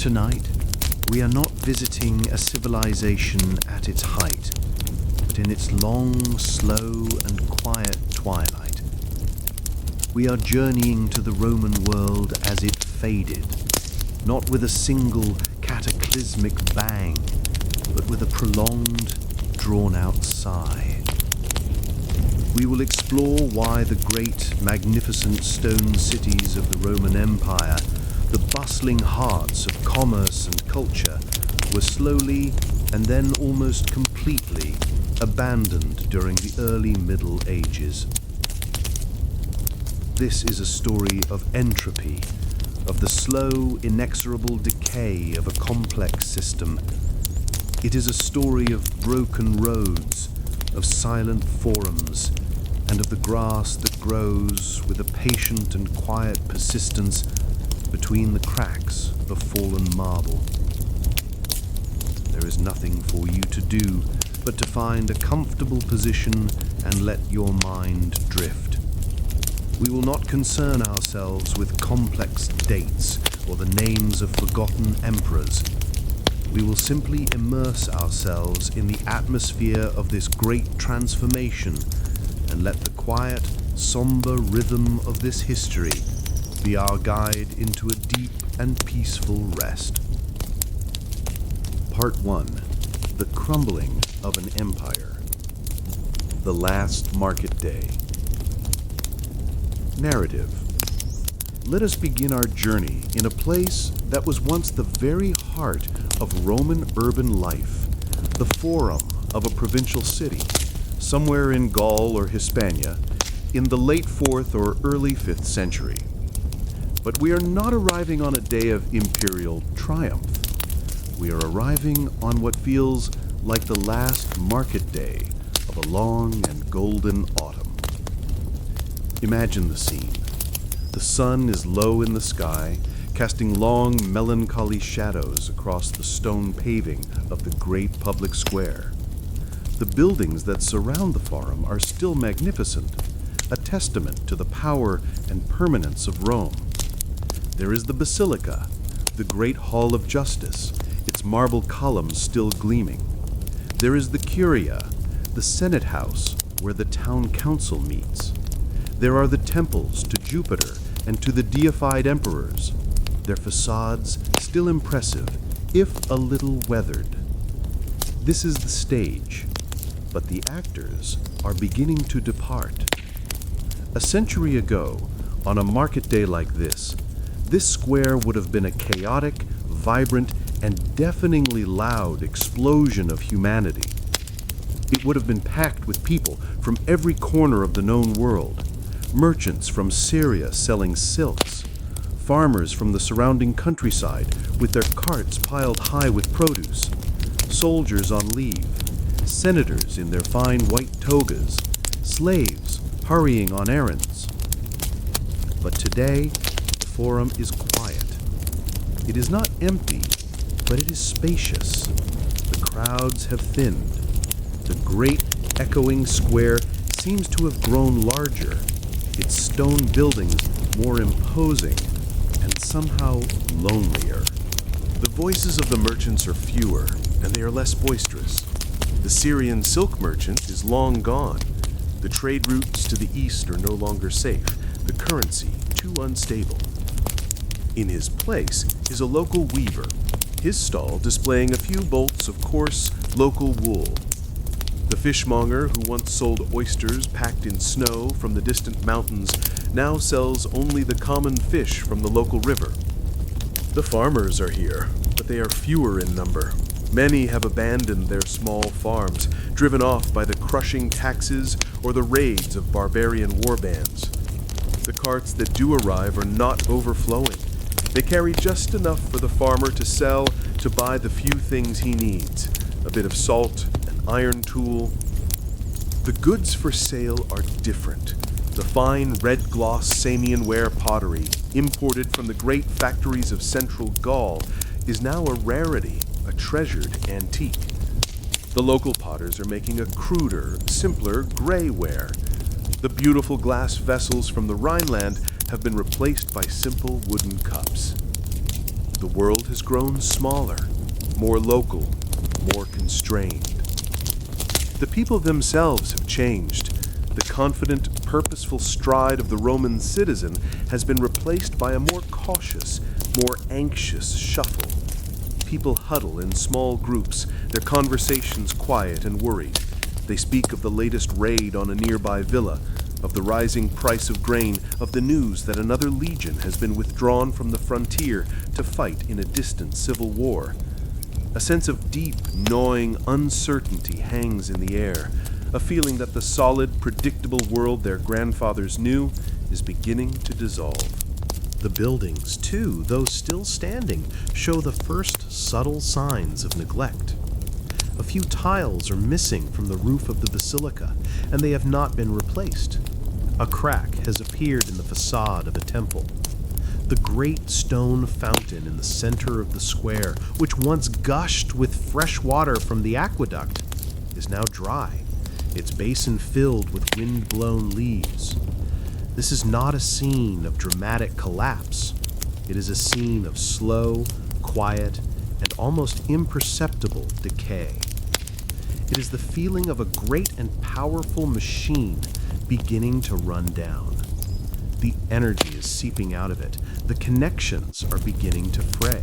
Tonight, we are not visiting a civilization at its height, but in its long, slow, and quiet twilight. We are journeying to the Roman world as it faded, not with a single cataclysmic bang, but with a prolonged, drawn-out sigh. We will explore why the great, magnificent stone cities of the Roman Empire, the bustling hearts of commerce and culture, were slowly and then almost completely abandoned during the early Middle Ages. This is a story of entropy, of the slow, inexorable decay of a complex system. It is a story of broken roads, of silent forums, and of the grass that grows with a patient and quiet persistence between the cracks of fallen marble. There is nothing for you to do but to find a comfortable position and let your mind drift. We will not concern ourselves with complex dates or the names of forgotten emperors. We will simply immerse ourselves in the atmosphere of this great transformation and let the quiet, somber rhythm of this history be our guide into a deep and peaceful rest. Part 1. The Crumbling of an Empire. The Last Market Day. Narrative. Let us begin our journey in a place that was once the very heart of Roman urban life, the forum of a provincial city, somewhere in Gaul or Hispania, in the late 4th or early 5th century. But we are not arriving on a day of imperial triumph. We are arriving on what feels like the last market day of a long and golden autumn. Imagine the scene. The sun is low in the sky, casting long, melancholy shadows across the stone paving of the great public square. The buildings that surround the forum are still magnificent, a testament to the power and permanence of Rome. There is the Basilica, the great Hall of Justice, its marble columns still gleaming. There is the Curia, the Senate House, where the town council meets. There are the temples to Jupiter and to the deified emperors, their facades still impressive, if a little weathered. This is the stage, but the actors are beginning to depart. A century ago, on a market day like this square would have been a chaotic, vibrant, and deafeningly loud explosion of humanity. It would have been packed with people from every corner of the known world. Merchants from Syria selling silks, farmers from the surrounding countryside with their carts piled high with produce, soldiers on leave, senators in their fine white togas, slaves hurrying on errands. But today, the forum is quiet. It is not empty, but it is spacious. The crowds have thinned. The great echoing square seems to have grown larger, its stone buildings more imposing and somehow lonelier. The voices of the merchants are fewer, and they are less boisterous. The Syrian silk merchant is long gone. The trade routes to the east are no longer safe, the currency too unstable. In his place is a local weaver, his stall displaying a few bolts of coarse, local wool. The fishmonger who once sold oysters packed in snow from the distant mountains now sells only the common fish from the local river. The farmers are here, but they are fewer in number. Many have abandoned their small farms, driven off by the crushing taxes or the raids of barbarian warbands. The carts that do arrive are not overflowing. They carry just enough for the farmer to sell, to buy the few things he needs, a bit of salt, an iron tool. The goods for sale are different. The fine red gloss Samian ware pottery, imported from the great factories of central Gaul, is now a rarity, a treasured antique. The local potters are making a cruder, simpler gray ware. The beautiful glass vessels from the Rhineland have been replaced by simple wooden cups. the world has grown smaller, more local, more constrained. The people themselves have changed. The confident, purposeful stride of the Roman citizen has been replaced by a more cautious, more anxious shuffle. People huddle in small groups, their conversations quiet and worried. They speak of the latest raid on a nearby villa, of the rising price of grain, of the news that another legion has been withdrawn from the frontier to fight in a distant civil war. A sense of deep, gnawing uncertainty hangs in the air, a feeling that the solid, predictable world their grandfathers knew is beginning to dissolve. The buildings, too, though still standing, show the first subtle signs of neglect. A few tiles are missing from the roof of the basilica, and they have not been replaced. A crack has appeared in the facade of a temple. The great stone fountain in the center of the square, which once gushed with fresh water from the aqueduct, is now dry, its basin filled with wind-blown leaves. This is not a scene of dramatic collapse. It is a scene of slow, quiet, and almost imperceptible decay. It is the feeling of a great and powerful machine beginning to run down. The energy is seeping out of it. The connections are beginning to fray.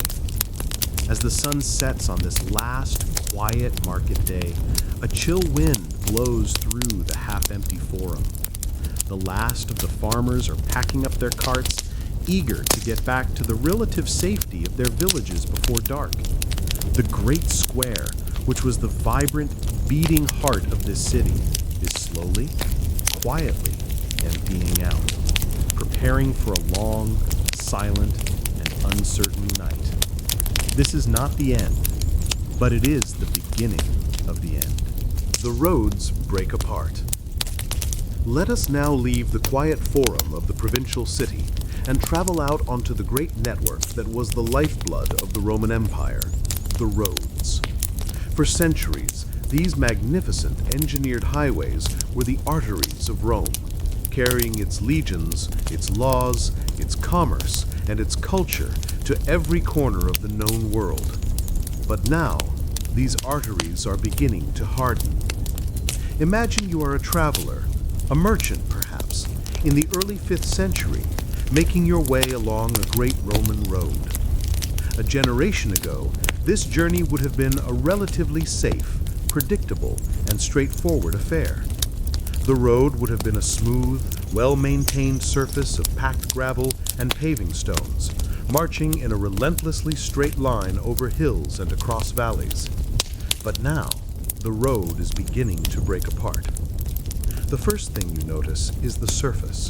As the sun sets on this last quiet market day, a chill wind blows through the half-empty forum. The last of the farmers are packing up their carts, eager to get back to the relative safety of their villages before dark. The great square, which was the vibrant, beating heart of this city, is slowly, quietly emptying out, preparing for a long, silent, and uncertain night. This is not the end, but it is the beginning of the end. The roads break apart. Let us now leave the quiet forum of the provincial city and travel out onto the great network that was the lifeblood of the Roman Empire, the roads. For centuries, these magnificent engineered highways were the arteries of Rome, carrying its legions, its laws, its commerce, and its culture to every corner of the known world. But now, these arteries are beginning to harden. Imagine you are a traveler, a merchant perhaps, in the early 5th century, making your way along a great Roman road. A generation ago, this journey would have been a relatively safe, predictable, and straightforward affair. The road would have been a smooth, well-maintained surface of packed gravel and paving stones, marching in a relentlessly straight line over hills and across valleys. But now, the road is beginning to break apart. The first thing you notice is the surface.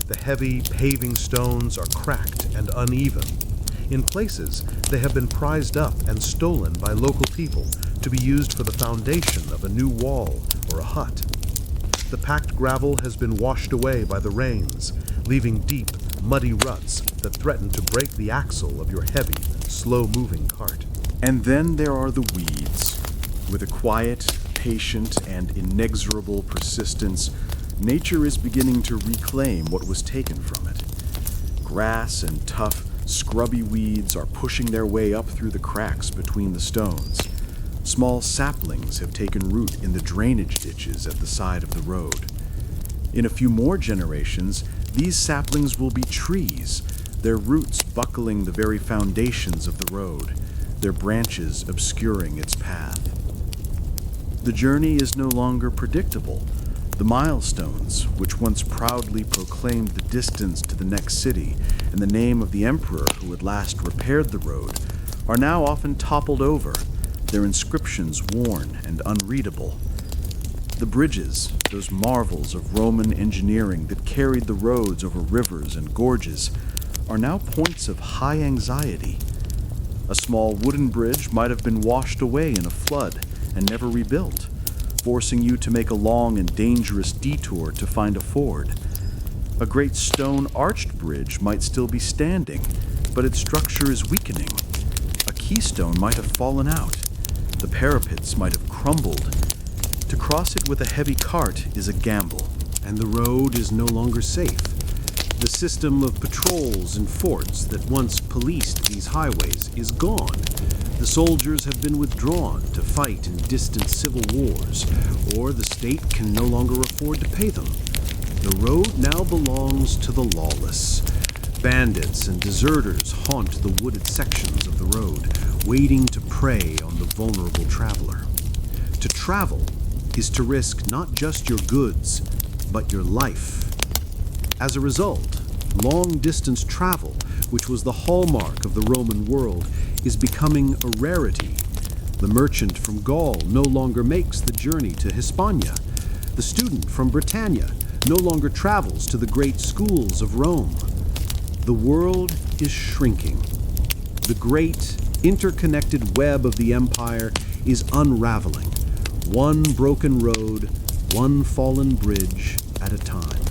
The heavy paving stones are cracked and uneven. In places, they have been prized up and stolen by local people to be used for the foundation of a new wall or a hut. The packed gravel has been washed away by the rains, leaving deep, muddy ruts that threaten to break the axle of your heavy, slow-moving cart. And then there are the weeds. With a quiet, patient, and inexorable persistence, nature is beginning to reclaim what was taken from it. Grass and tough, scrubby weeds are pushing their way up through the cracks between the stones. Small saplings have taken root in the drainage ditches at the side of the road. In a few more generations, these saplings will be trees, their roots buckling the very foundations of the road, their branches obscuring its path. The journey is no longer predictable. The milestones, which once proudly proclaimed the distance to the next city and the name of the emperor who had last repaired the road, are now often toppled over, their inscriptions worn and unreadable. The bridges, those marvels of Roman engineering that carried the roads over rivers and gorges, are now points of high anxiety. A small wooden bridge might have been washed away in a flood and never rebuilt, forcing you to make a long and dangerous detour to find a ford. A great stone arched bridge might still be standing, but its structure is weakening. A keystone might have fallen out. The parapets might have crumbled. To cross it with a heavy cart is a gamble, and the road is no longer safe. The system of patrols and forts that once policed these highways is gone. The soldiers have been withdrawn to fight in distant civil wars, or the state can no longer afford to pay them. The road now belongs to the lawless. Bandits and deserters haunt the wooded sections of the road, waiting to prey on the vulnerable traveler. To travel is to risk not just your goods, but your life. As a result, long-distance travel, which was the hallmark of the Roman world, is becoming a rarity. The merchant from Gaul no longer makes the journey to Hispania. The student from Britannia no longer travels to the great schools of Rome. The world is shrinking. The great, interconnected web of the empire is unraveling, one broken road, one fallen bridge at a time.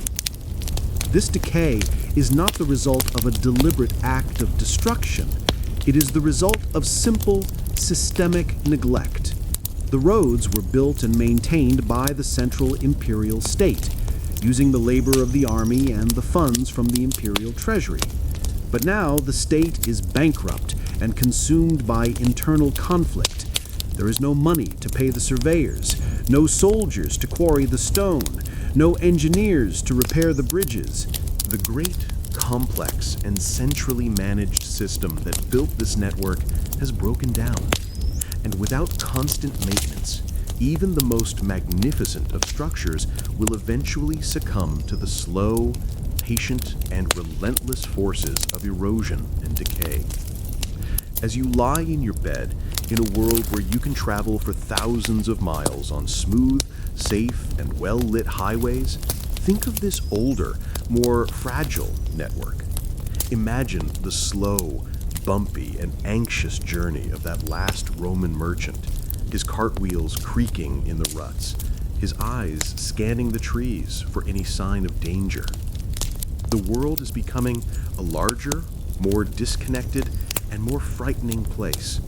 This decay is not the result of a deliberate act of destruction. It is the result of simple, systemic neglect. The roads were built and maintained by the central imperial state, using the labor of the army and the funds from the imperial treasury. But now the state is bankrupt and consumed by internal conflict. There is no money to pay the surveyors, no soldiers to quarry the stone, no engineers to repair the bridges. The great, complex, and centrally managed system that built this network has broken down. And without constant maintenance, even the most magnificent of structures will eventually succumb to the slow, patient, and relentless forces of erosion and decay. As you lie in your bed in a world where you can travel for thousands of miles on smooth, safe, and well-lit highways, think of this older, more fragile network. Imagine the slow, bumpy, and anxious journey of that last Roman merchant, his cartwheels creaking in the ruts, his eyes scanning the trees for any sign of danger. The world is becoming a larger, more disconnected, and more frightening place,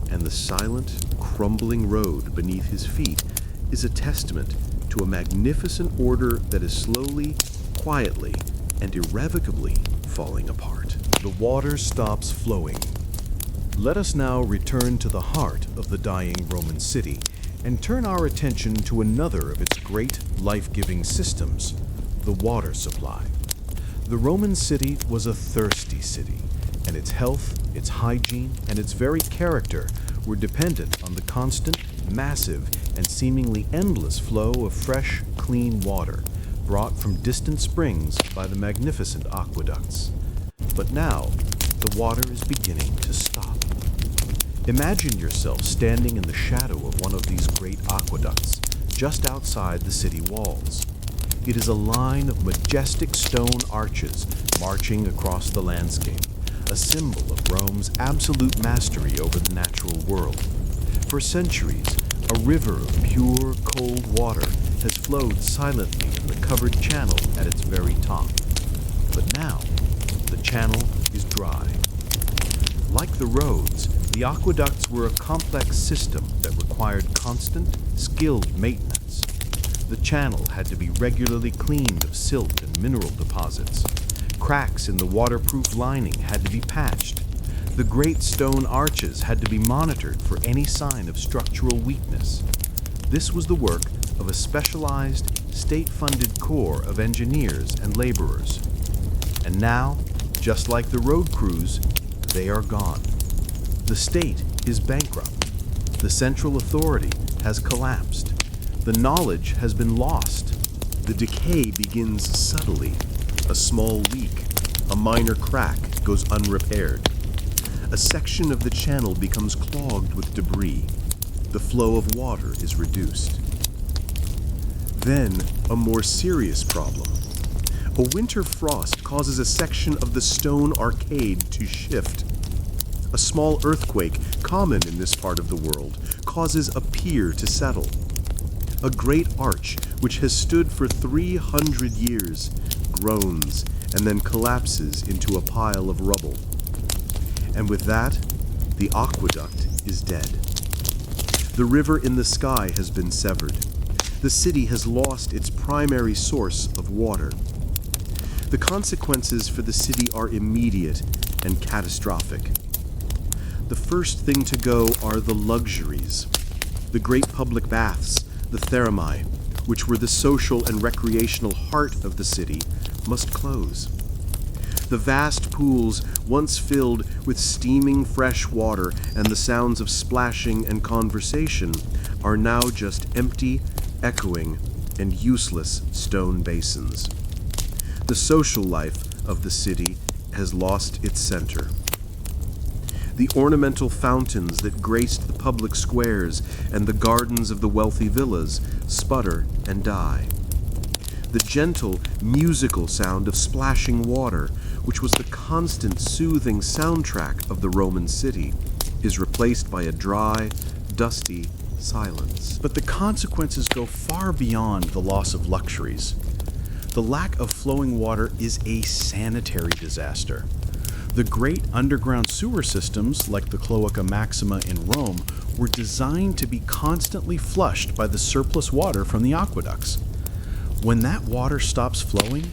and the silent, crumbling road beneath his feet is a testament to a magnificent order that is slowly, quietly, and irrevocably falling apart. The water stops flowing. Let us now return to the heart of the dying Roman city and turn our attention to another of its great life-giving systems, the water supply. The Roman city was a thirsty city, and its health, its hygiene, and its very character were dependent on the constant, massive, and seemingly endless flow of fresh, clean water brought from distant springs by the magnificent aqueducts. But now, the water is beginning to stop. Imagine yourself standing in the shadow of one of these great aqueducts just outside the city walls. It is a line of majestic stone arches marching across the landscape, a symbol of Rome's absolute mastery over the natural world. For centuries, a river of pure, cold water has flowed silently in the covered channel at its very top. But now, the channel is dry. Like the roads, the aqueducts were a complex system that required constant, skilled maintenance. The channel had to be regularly cleaned of silt and mineral deposits. Cracks in the waterproof lining had to be patched. The great stone arches had to be monitored for any sign of structural weakness. This was the work of a specialized, state-funded corps of engineers and laborers. And now, just like the road crews, they are gone. The state is bankrupt. The central authority has collapsed. The knowledge has been lost. The decay begins subtly. A small leak, a minor crack goes unrepaired. A section of the channel becomes clogged with debris. The flow of water is reduced. Then, a more serious problem. A winter frost causes a section of the stone arcade to shift. A small earthquake, common in this part of the world, causes a pier to settle. A great arch, which has stood for 300 years, groans and then collapses into a pile of rubble. And with that, the aqueduct is dead. The river in the sky has been severed. The city has lost its primary source of water. The consequences for the city are immediate and catastrophic. The first thing to go are the luxuries. The great public baths, the thermae, which were the social and recreational heart of the city, must close. The vast pools, once filled with steaming fresh water and the sounds of splashing and conversation, are now just empty, echoing, and useless stone basins. The social life of the city has lost its center. The ornamental fountains that graced the public squares and the gardens of the wealthy villas sputter and die. The gentle, musical sound of splashing water, which was the constant, soothing soundtrack of the Roman city, is replaced by a dry, dusty silence. But the consequences go far beyond the loss of luxuries. The lack of flowing water is a sanitary disaster. The great underground sewer systems, like the Cloaca Maxima in Rome, were designed to be constantly flushed by the surplus water from the aqueducts. When that water stops flowing,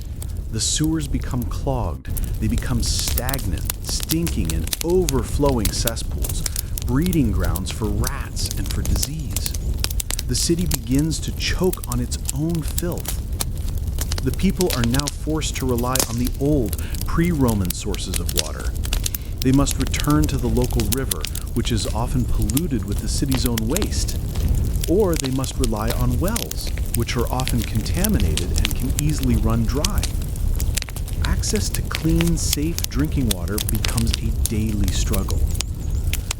the sewers become clogged. They become stagnant, stinking, and overflowing cesspools, breeding grounds for rats and for disease. The city begins to choke on its own filth. The people are now forced to rely on the old, pre-Roman sources of water. They must return to the local river, which is often polluted with the city's own waste. Or they must rely on wells, which are often contaminated and can easily run dry. Access to clean, safe drinking water becomes a daily struggle.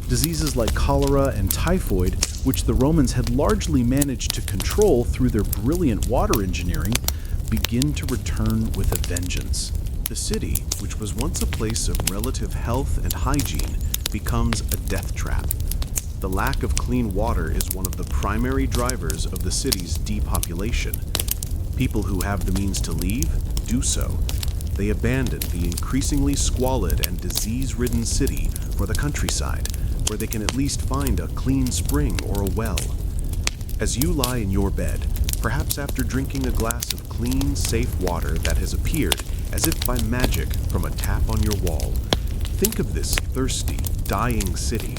Diseases like cholera and typhoid, which the Romans had largely managed to control through their brilliant water engineering, begin to return with a vengeance. The city, which was once a place of relative health and hygiene, becomes a death trap. The lack of clean water is one of the primary drivers of the city's depopulation. People who have the means to leave do so. They abandon the increasingly squalid and disease-ridden city for the countryside, where they can at least find a clean spring or a well. As you lie in your bed, perhaps after drinking a glass of clean, safe water that has appeared as if by magic from a tap on your wall, think of this thirsty, dying city.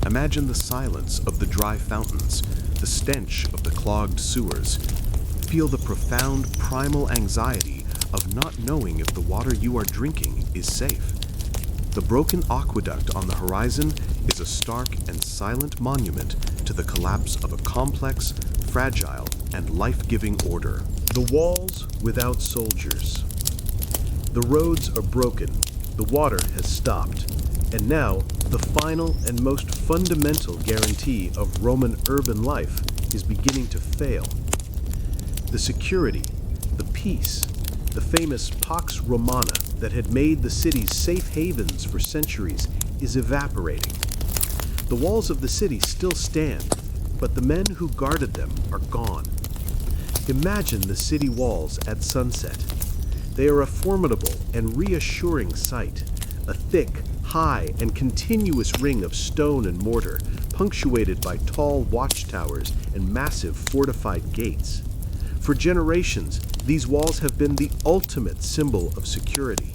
Imagine the silence of the dry fountains, the stench of the clogged sewers. Feel the profound primal anxiety of not knowing if the water you are drinking is safe. The broken aqueduct on the horizon is a stark and silent monument to the collapse of a complex, fragile, and life-giving order. The walls without soldiers. The roads are broken, the water has stopped, and now the final and most fundamental guarantee of Roman urban life is beginning to fail. The security, the peace, the famous Pax Romana that had made the cities safe havens for centuries is evaporating. The walls of the city still stand, but the men who guarded them are gone. Imagine the city walls at sunset. They are a formidable and reassuring sight, a thick, high, and continuous ring of stone and mortar, punctuated by tall watchtowers and massive fortified gates. For generations, these walls have been the ultimate symbol of security.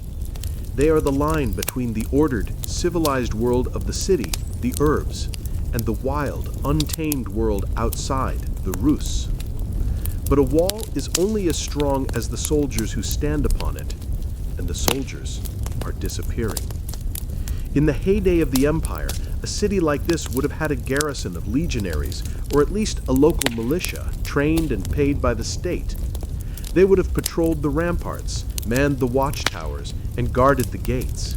They are the line between the ordered, civilized world of the city, the urbs, and the wild, untamed world outside, the rus. But a wall is only as strong as the soldiers who stand upon it, and the soldiers are disappearing. In the heyday of the empire, a city like this would have had a garrison of legionaries, or at least a local militia, trained and paid by the state. They would have patrolled the ramparts, manned the watchtowers, and guarded the gates.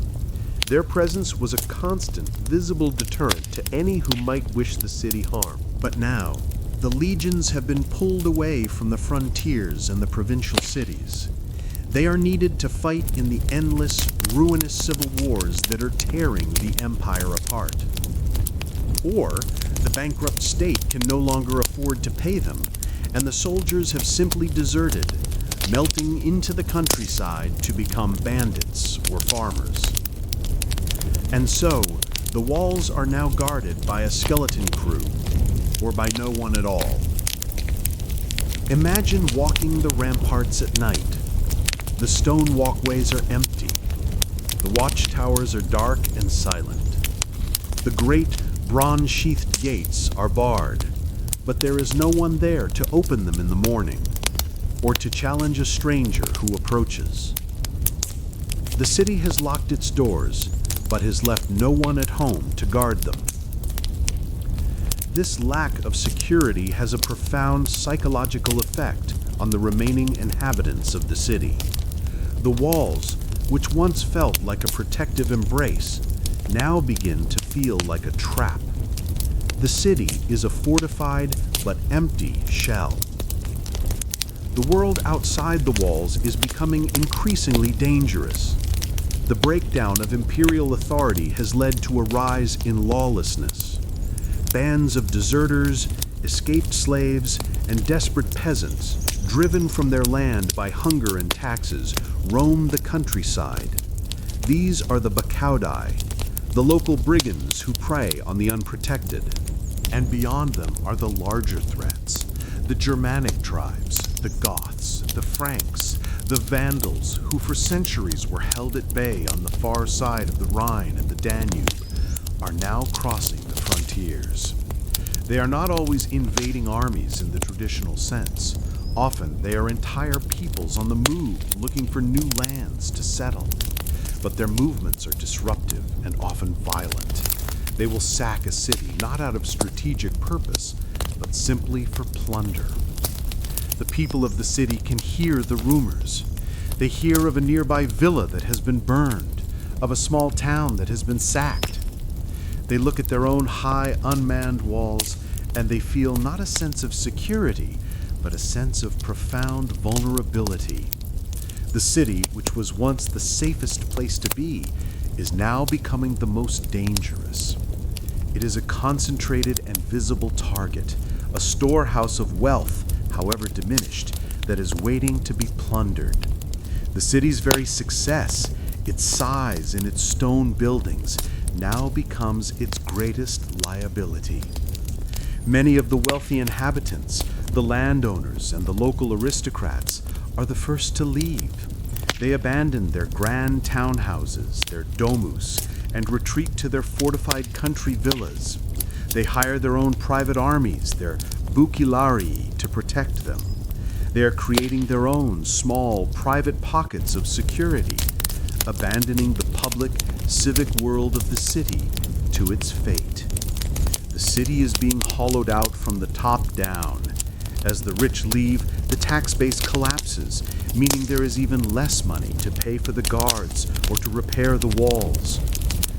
Their presence was a constant, visible deterrent to any who might wish the city harm. But now, the legions have been pulled away from the frontiers and the provincial cities. They are needed to fight in the endless, ruinous civil wars that are tearing the empire apart. Or, the bankrupt state can no longer afford to pay them, and the soldiers have simply deserted, melting into the countryside to become bandits or farmers. And so, the walls are now guarded by a skeleton crew, or by no one at all. Imagine walking the ramparts at night. The stone walkways are empty. The watchtowers are dark and silent. The great bronze-sheathed gates are barred, but there is no one there to open them in the morning or to challenge a stranger who approaches. The city has locked its doors, but has left no one at home to guard them. This lack of security has a profound psychological effect on the remaining inhabitants of the city. The walls, which once felt like a protective embrace, now begin to feel like a trap. The city is a fortified but empty shell. The world outside the walls is becoming increasingly dangerous. The breakdown of imperial authority has led to a rise in lawlessness. Bands of deserters, escaped slaves, and desperate peasants, driven from their land by hunger and taxes, roam the countryside. These are the Bakaudai, the local brigands who prey on the unprotected. And beyond them are the larger threats, the Germanic tribes, the Goths, the Franks, the Vandals, who for centuries were held at bay on the far side of the Rhine and the Danube, are now crossing the frontiers. They are not always invading armies in the traditional sense. Often they are entire peoples on the move looking for new lands to settle. But their movements are disruptive and often violent. They will sack a city not out of strategic purpose, but simply for plunder. The people of the city can hear the rumors. They hear of a nearby villa that has been burned, of a small town that has been sacked. They look at their own high, unmanned walls, and they feel not a sense of security, but a sense of profound vulnerability. The city, which was once the safest place to be, is now becoming the most dangerous. It is a concentrated and visible target, a storehouse of wealth, however diminished, that is waiting to be plundered. The city's very success, its size and its stone buildings, now becomes its greatest liability. Many of the wealthy inhabitants, the landowners, and the local aristocrats are the first to leave. They abandon their grand townhouses, their domus, and retreat to their fortified country villas. They hire their own private armies, their boukilarii, to protect them. They are creating their own small, private pockets of security, abandoning the public, civic world of the city to its fate. The city is being hollowed out from the top down. As the rich leave, the tax base collapses, meaning there is even less money to pay for the guards or to repair the walls.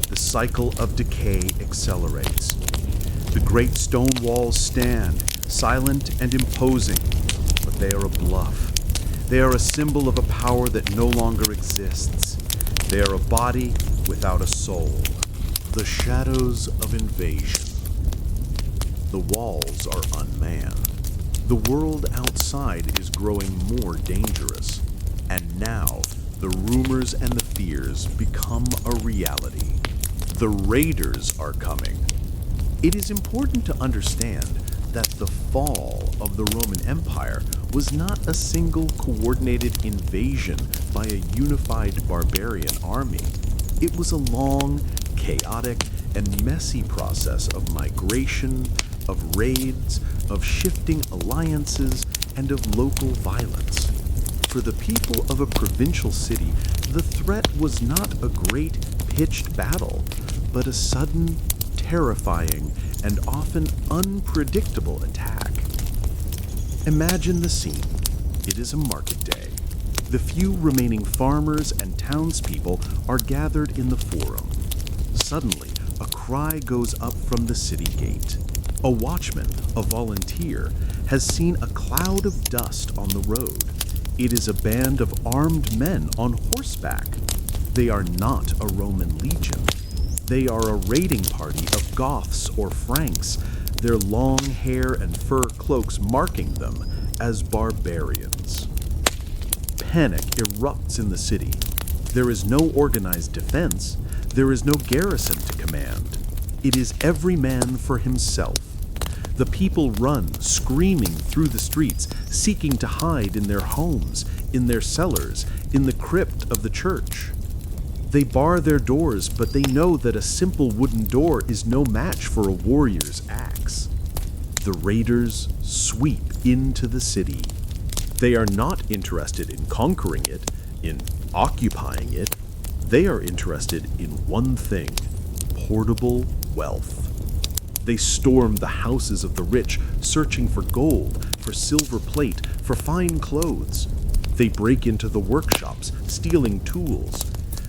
The cycle of decay accelerates. The great stone walls stand, silent and imposing, but they are a bluff. They are a symbol of a power that no longer exists. They are a body without a soul. The shadows of invasion. The walls are unmanned. The world outside is growing more dangerous. And now, the rumors and the fears become a reality. The raiders are coming. It is important to understand that the fall of the Roman Empire was not a single coordinated invasion by a unified barbarian army. It was a long, chaotic, and messy process of migration, of raids, of shifting alliances, and of local violence. For the people of a provincial city, the threat was not a great pitched battle, but a sudden, terrifying, and often unpredictable attack. Imagine the scene. It is a market day. The few remaining farmers and townspeople are gathered in the forum. Suddenly, a cry goes up from the city gate. A watchman, a volunteer, has seen a cloud of dust on the road. It is a band of armed men on horseback. They are not a Roman legion. They are a raiding party of Goths or Franks, their long hair and fur cloaks marking them as barbarians. Panic erupts in the city. There is no organized defense. There is no garrison to command. It is every man for himself. The people run, screaming through the streets, seeking to hide in their homes, in their cellars, in the crypt of the church. They bar their doors, but they know that a simple wooden door is no match for a warrior's axe. The raiders sweep into the city. They are not interested in conquering it, in occupying it. They are interested in one thing: portable wealth. They storm the houses of the rich, searching for gold, for silver plate, for fine clothes. They break into the workshops, stealing tools.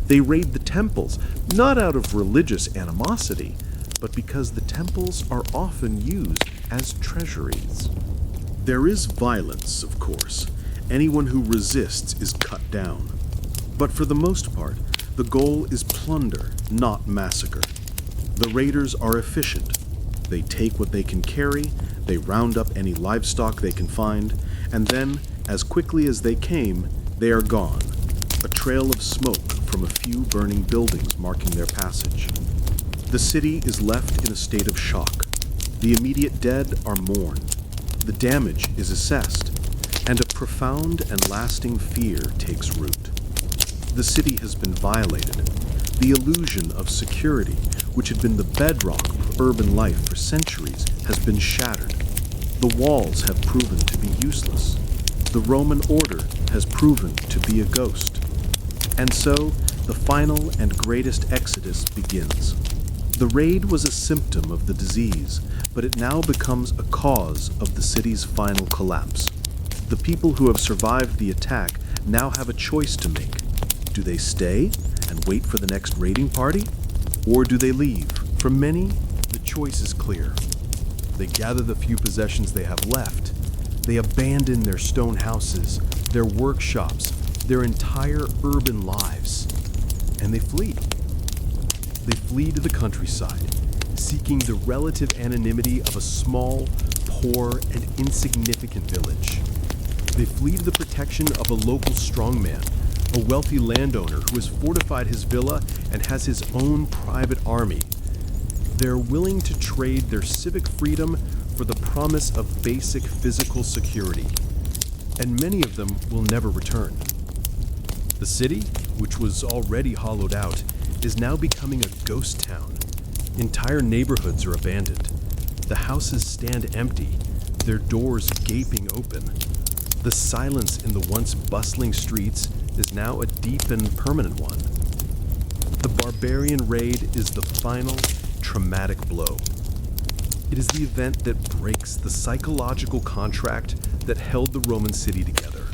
They raid the temples, not out of religious animosity, but because the temples are often used as treasuries. There is violence, of course. Anyone who resists is cut down. But for the most part, the goal is plunder, not massacre. The raiders are efficient. They take what they can carry, they round up any livestock they can find, and then, as quickly as they came, they are gone, a trail of smoke from a few burning buildings marking their passage. The city is left in a state of shock. The immediate dead are mourned. The damage is assessed, and a profound and lasting fear takes root. The city has been violated. The illusion of security, which had been the bedrock of urban life for centuries, has been shattered. The walls have proven to be useless. The Roman order has proven to be a ghost. And so, the final and greatest exodus begins. The raid was a symptom of the disease, but it now becomes a cause of the city's final collapse. The people who have survived the attack now have a choice to make. Do they stay and wait for the next raiding party? Or do they leave? For many, the choice is clear. They gather the few possessions they have left. They abandon their stone houses, their workshops, their entire urban lives, and they flee. They flee to the countryside, seeking the relative anonymity of a small, poor, and insignificant village. They flee to the protection of a local strongman, a wealthy landowner who has fortified his villa and has his own private army. They're willing to trade their civic freedom for the promise of basic physical security, and many of them will never return. The city, which was already hollowed out, is now becoming a ghost town. Entire neighborhoods are abandoned. The houses stand empty, their doors gaping open. The silence in the once bustling streets is now a deep and permanent one. The barbarian raid is the final, traumatic blow. It is the event that breaks the psychological contract that held the Roman city together.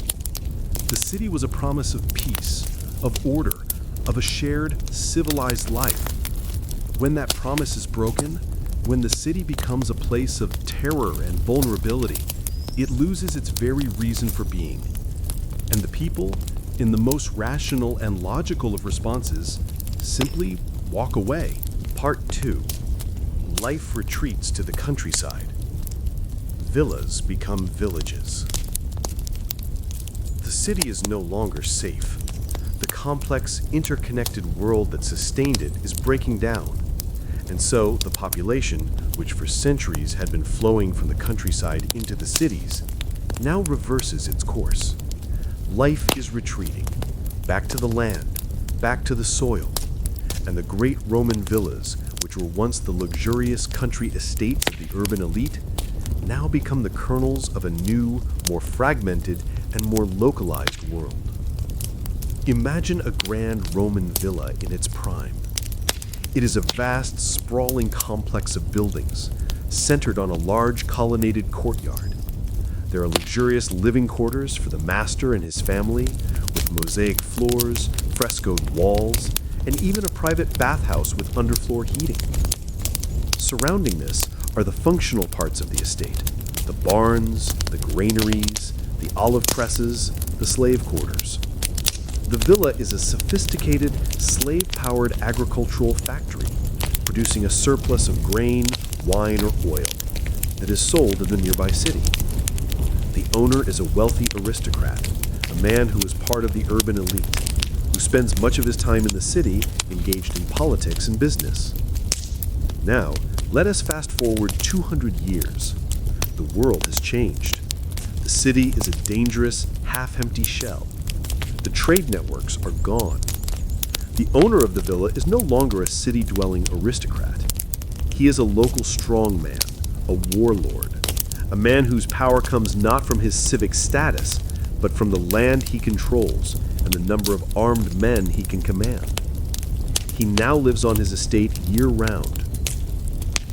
The city was a promise of peace, of order, of a shared, civilized life. When that promise is broken, when the city becomes a place of terror and vulnerability, it loses its very reason for being. And the people, in the most rational and logical of responses, simply walk away. Part 2. Life retreats to the countryside. Villas become villages. The city is no longer safe. The complex, interconnected world that sustained it is breaking down. And so the population, which for centuries had been flowing from the countryside into the cities, now reverses its course. Life is retreating, back to the land, back to the soil, and the great Roman villas, which were once the luxurious country estates of the urban elite, now become the kernels of a new, more fragmented, and more localized world. Imagine a grand Roman villa in its prime. It is a vast, sprawling complex of buildings, centered on a large colonnaded courtyard. There are luxurious living quarters for the master and his family, with mosaic floors, frescoed walls, and even a private bathhouse with underfloor heating. Surrounding this are the functional parts of the estate: the barns, the granaries, the olive presses, the slave quarters. The villa is a sophisticated, slave-powered agricultural factory, producing a surplus of grain, wine, or oil that is sold in the nearby city. The owner is a wealthy aristocrat, a man who is part of the urban elite, who spends much of his time in the city engaged in politics and business. Now, let us fast forward 200 years. The world has changed. The city is a dangerous, half-empty shell, The trade networks are gone. The owner of the villa is no longer a city-dwelling aristocrat. He is a local strongman, a warlord, a man whose power comes not from his civic status, but from the land he controls and the number of armed men he can command. He now lives on his estate year-round.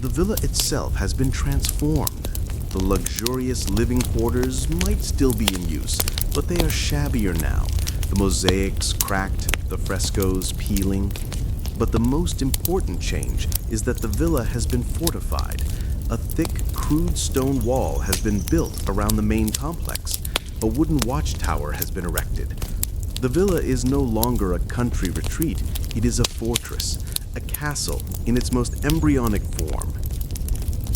The villa itself has been transformed. The luxurious living quarters might still be in use, but they are shabbier now. The mosaics cracked, the frescoes peeling. But the most important change is that the villa has been fortified. A thick, crude stone wall has been built around the main complex. A wooden watchtower has been erected. The villa is no longer a country retreat. It is a fortress, a castle in its most embryonic form.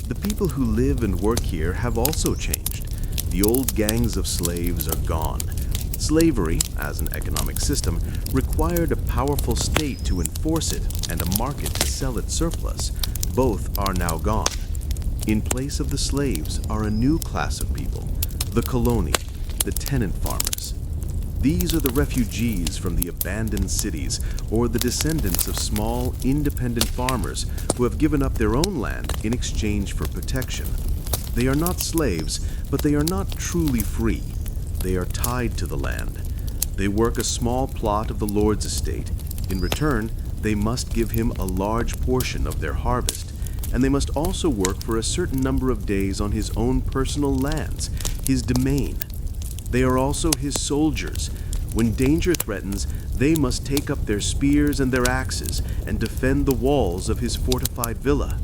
The people who live and work here have also changed. The old gangs of slaves are gone. Slavery, as an economic system, required a powerful state to enforce it and a market to sell its surplus. Both are now gone. In place of the slaves are a new class of people, the coloni, the tenant farmers. These are the refugees from the abandoned cities or the descendants of small, independent farmers who have given up their own land in exchange for protection. They are not slaves, but they are not truly free. They are tied to the land. They work a small plot of the Lord's estate. In return, they must give him a large portion of their harvest, and they must also work for a certain number of days on his own personal lands, his domain. They are also his soldiers. When danger threatens, they must take up their spears and their axes and defend the walls of his fortified villa.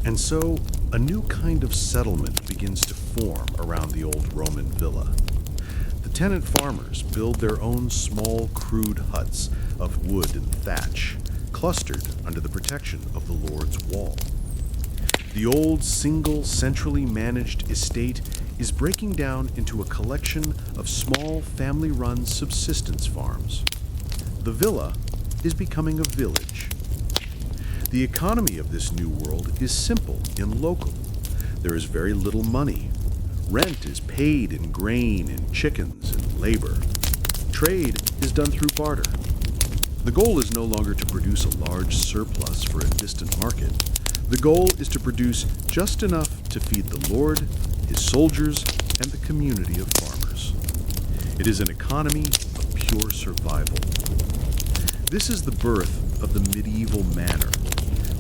And so, a new kind of settlement begins to form around the old Roman villa. The tenant farmers build their own small, crude huts of wood and thatch, clustered under the protection of the Lord's wall. The old, single, centrally managed estate is breaking down into a collection of small, family-run subsistence farms. The villa is becoming a village. The economy of this new world is simple and local. There is very little money. Rent is paid in grain and chickens and labor. Trade is done through barter. The goal is no longer to produce a large surplus for a distant market. The goal is to produce just enough to feed the Lord, his soldiers, and the community of farmers. It is an economy of pure survival. This is the birth of the medieval manor,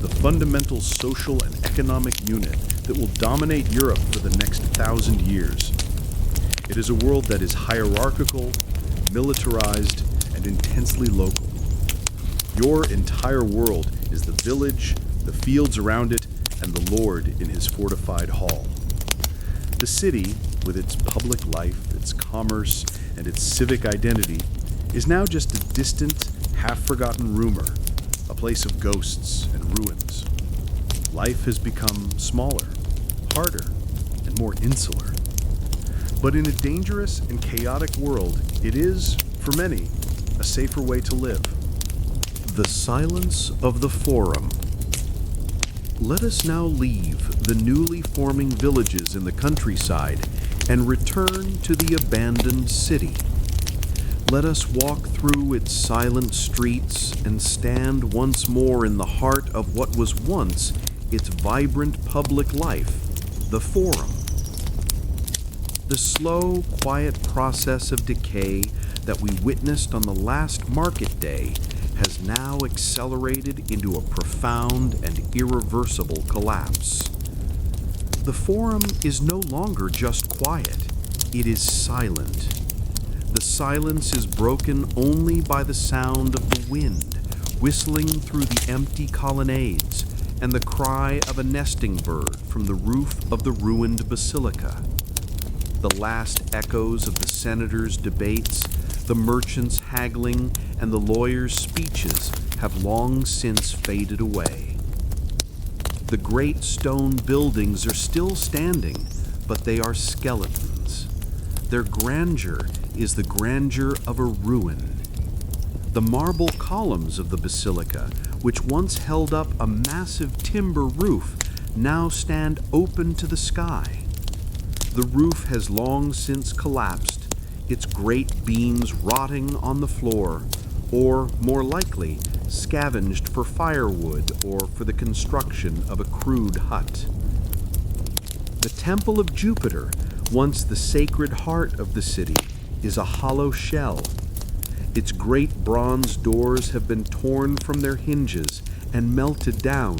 the fundamental social and economic unit that will dominate Europe for the next 1,000 years. It is a world that is hierarchical, militarized, and intensely local. Your entire world is the village, the fields around it, and the Lord in his fortified hall. The city, with its public life, its commerce, and its civic identity, is now just a distant, half-forgotten rumor, a place of ghosts and ruins. Life has become smaller, harder, and more insular. But in a dangerous and chaotic world, it is, for many, a safer way to live. The silence of the Forum. Let us now leave the newly forming villages in the countryside and return to the abandoned city. Let us walk through its silent streets and stand once more in the heart of what was once its vibrant public life, the Forum. The slow, quiet process of decay that we witnessed on the last market day has now accelerated into a profound and irreversible collapse. The Forum is no longer just quiet, it is silent. The silence is broken only by the sound of the wind whistling through the empty colonnades and the cry of a nesting bird from the roof of the ruined basilica. The last echoes of the senators' debates, the merchants' haggling, and the lawyers' speeches have long since faded away. The great stone buildings are still standing, but they are skeletons. Their grandeur is the grandeur of a ruin. The marble columns of the basilica, which once held up a massive timber roof, now stand open to the sky. The roof has long since collapsed. its great beams rotting on the floor, or, more likely, scavenged for firewood or for the construction of a crude hut. The Temple of Jupiter, once the sacred heart of the city, is a hollow shell. Its great bronze doors have been torn from their hinges and melted down.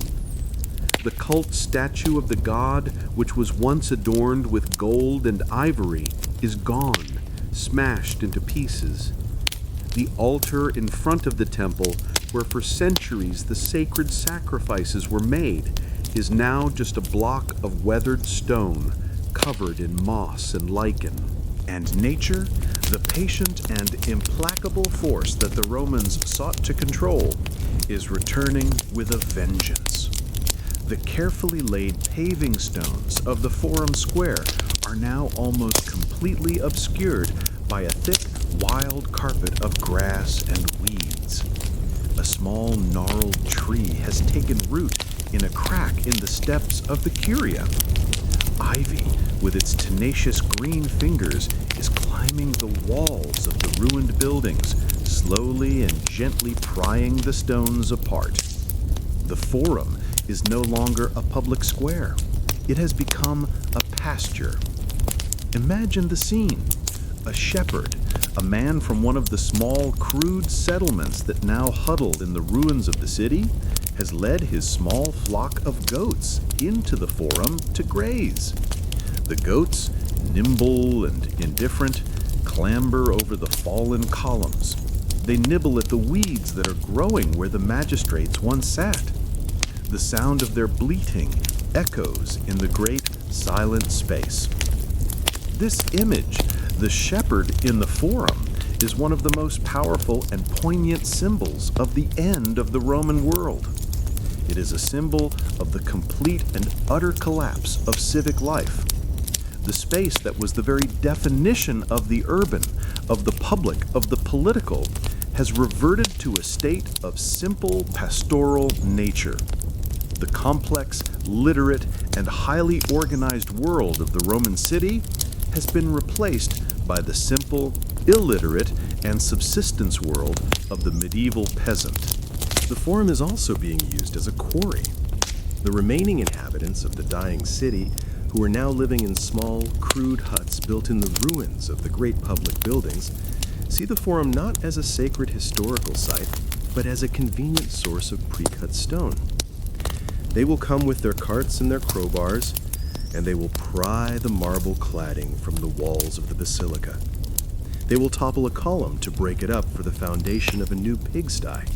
The cult statue of the god, which was once adorned with gold and ivory, is gone, smashed into pieces. The altar in front of the temple, where for centuries the sacred sacrifices were made, is now just a block of weathered stone, covered in moss and lichen. And nature, the patient and implacable force that the Romans sought to control, is returning with a vengeance. The carefully laid paving stones of the Forum Square are now almost completely obscured by a thick, wild carpet of grass and weeds. A small, gnarled tree has taken root in a crack in the steps of the Curia. Ivy, with its tenacious green fingers, is climbing the walls of the ruined buildings, slowly and gently prying the stones apart. The Forum is no longer a public square. It has become a pasture. Imagine the scene. A shepherd, a man from one of the small, crude settlements that now huddle in the ruins of the city, has led his small flock of goats into the Forum to graze. The goats, nimble and indifferent, clamber over the fallen columns. They nibble at the weeds that are growing where the magistrates once sat. The sound of their bleating echoes in the great silent space. This image, the shepherd in the Forum, is one of the most powerful and poignant symbols of the end of the Roman world. It is a symbol of the complete and utter collapse of civic life. The space that was the very definition of the urban, of the public, of the political, has reverted to a state of simple pastoral nature. The complex, literate, and highly organized world of the Roman city has been replaced by the simple, illiterate, and subsistence world of the medieval peasant. The Forum is also being used as a quarry. The remaining inhabitants of the dying city, who are now living in small, crude huts built in the ruins of the great public buildings, see the Forum not as a sacred historical site, but as a convenient source of pre-cut stone. They will come with their carts and their crowbars, and they will pry the marble cladding from the walls of the basilica. They will topple a column to break it up for the foundation of a new pigsty.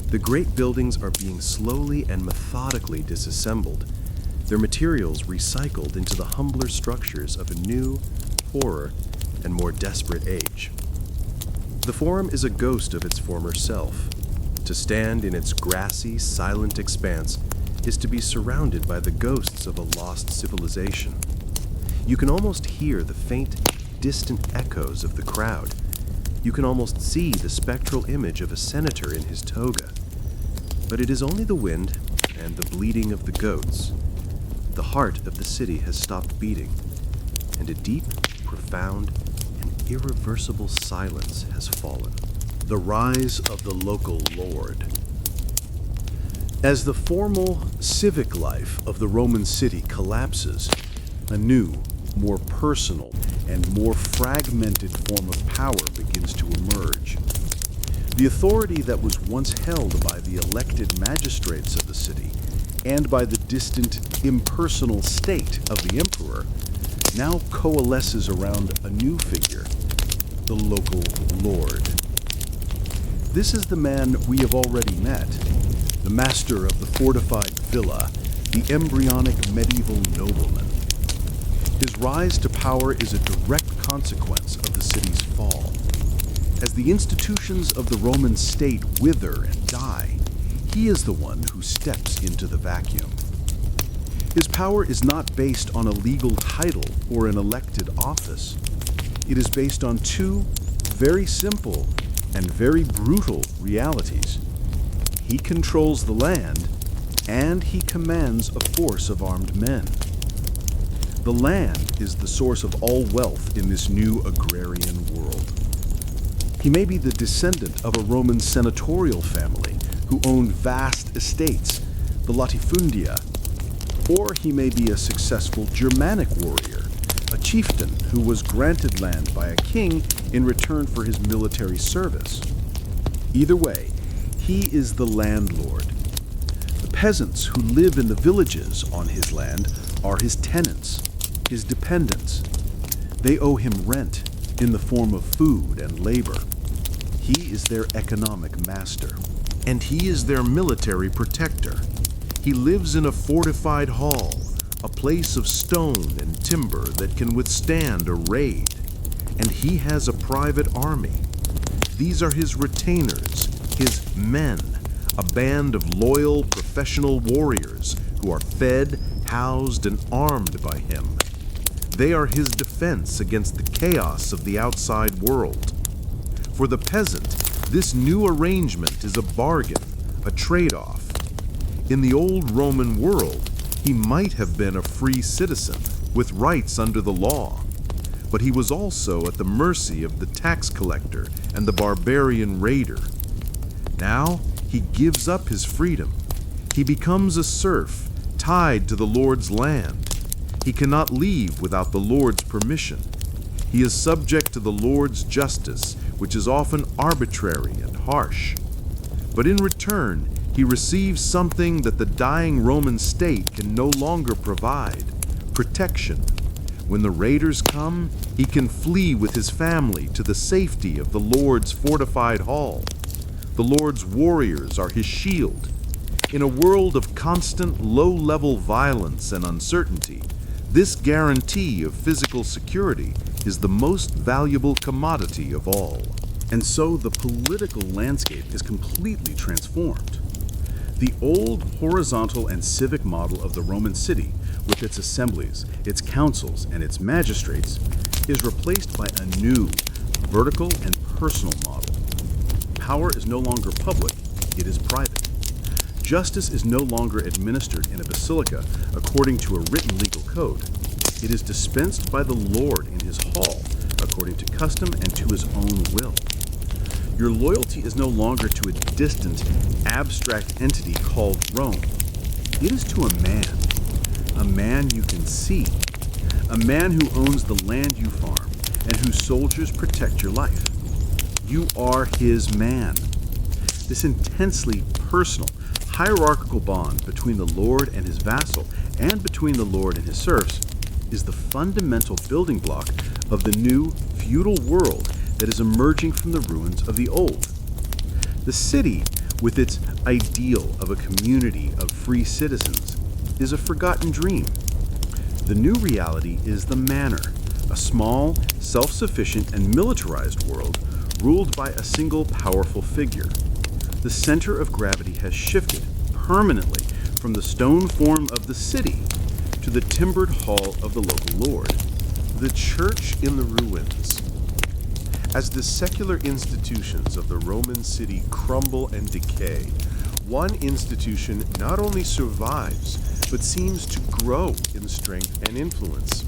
The great buildings are being slowly and methodically disassembled, their materials recycled into the humbler structures of a new, poorer, and more desperate age. The Forum is a ghost of its former self. To stand in its grassy, silent expanse is to be surrounded by the ghosts of a lost civilization. You can almost hear the faint, distant echoes of the crowd. You can almost see the spectral image of a senator in his toga. But it is only the wind and the bleating of the goats. The heart of the city has stopped beating, and a deep, profound, and irreversible silence has fallen. The rise of the local lord. As the formal civic life of the Roman city collapses, a new, more personal, and more fragmented form of power begins to emerge. The authority that was once held by the elected magistrates of the city and by the distant, impersonal state of the emperor now coalesces around a new figure, the local lord. This is the man we have already met, the master of the fortified villa, the embryonic medieval nobleman. His rise to power is a direct consequence of the city's fall. As the institutions of the Roman state wither and die, he is the one who steps into the vacuum. His power is not based on a legal title or an elected office. It is based on two very simple and very brutal realities. He controls the land, and he commands a force of armed men. The land is the source of all wealth in this new agrarian world. He may be the descendant of a Roman senatorial family who owned vast estates, the latifundia, or he may be a successful Germanic warrior, a chieftain who was granted land by a king in return for his military service. Either way, he is the landlord. The peasants who live in the villages on his land are his tenants, his dependents. They owe him rent in the form of food and labor. He is their economic master. And he is their military protector. He lives in a fortified hall, a place of stone and timber that can withstand a raid. And he has a private army. These are his retainers, his men, a band of loyal professional warriors who are fed, housed, and armed by him. They are his defense against the chaos of the outside world. For the peasant, this new arrangement is a bargain, a trade-off. In the old Roman world, he might have been a free citizen with rights under the law, but he was also at the mercy of the tax collector and the barbarian raider. Now, he gives up his freedom. He becomes a serf, tied to the Lord's land. He cannot leave without the Lord's permission. He is subject to the Lord's justice, which is often arbitrary and harsh. But in return, he receives something that the dying Roman state can no longer provide: protection. When the raiders come, he can flee with his family to the safety of the Lord's fortified hall. The Lord's warriors are his shield. In a world of constant low-level violence and uncertainty, this guarantee of physical security is the most valuable commodity of all. And so the political landscape is completely transformed. The old horizontal and civic model of the Roman city, with its assemblies, its councils, and its magistrates, is replaced by a new, vertical and personal model. Power is no longer public, it is private. Justice is no longer administered in a basilica according to a written legal code. It is dispensed by the Lord in his hall, according to custom and to his own will. Your loyalty is no longer to a distant, abstract entity called Rome. It is to a man you can see, a man who owns the land you farm and whose soldiers protect your life. You are his man. This intensely personal, hierarchical bond between the Lord and his vassal and between the Lord and his serfs is the fundamental building block of the new feudal world that is emerging from the ruins of the old. The city, with its ideal of a community of free citizens, is a forgotten dream. The new reality is the manor, a small, self-sufficient, and militarized world ruled by a single powerful figure. The center of gravity has shifted permanently from the stone form of the city to the timbered hall of the local lord. The church in the ruins. As the secular institutions of the Roman city crumble and decay, one institution not only survives, but seems to grow in strength and influence.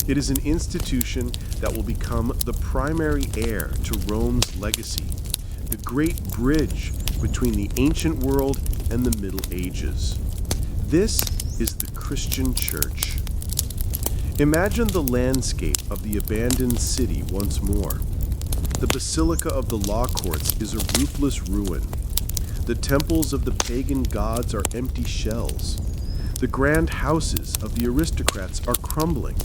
It is an institution that will become the primary heir to Rome's legacy, the great bridge between the ancient world and the Middle Ages. This is the Christian church. Imagine the landscape of the abandoned city once more. The Basilica of the Law Courts is a roofless ruin. The temples of the pagan gods are empty shells. The grand houses of the aristocrats are crumbling.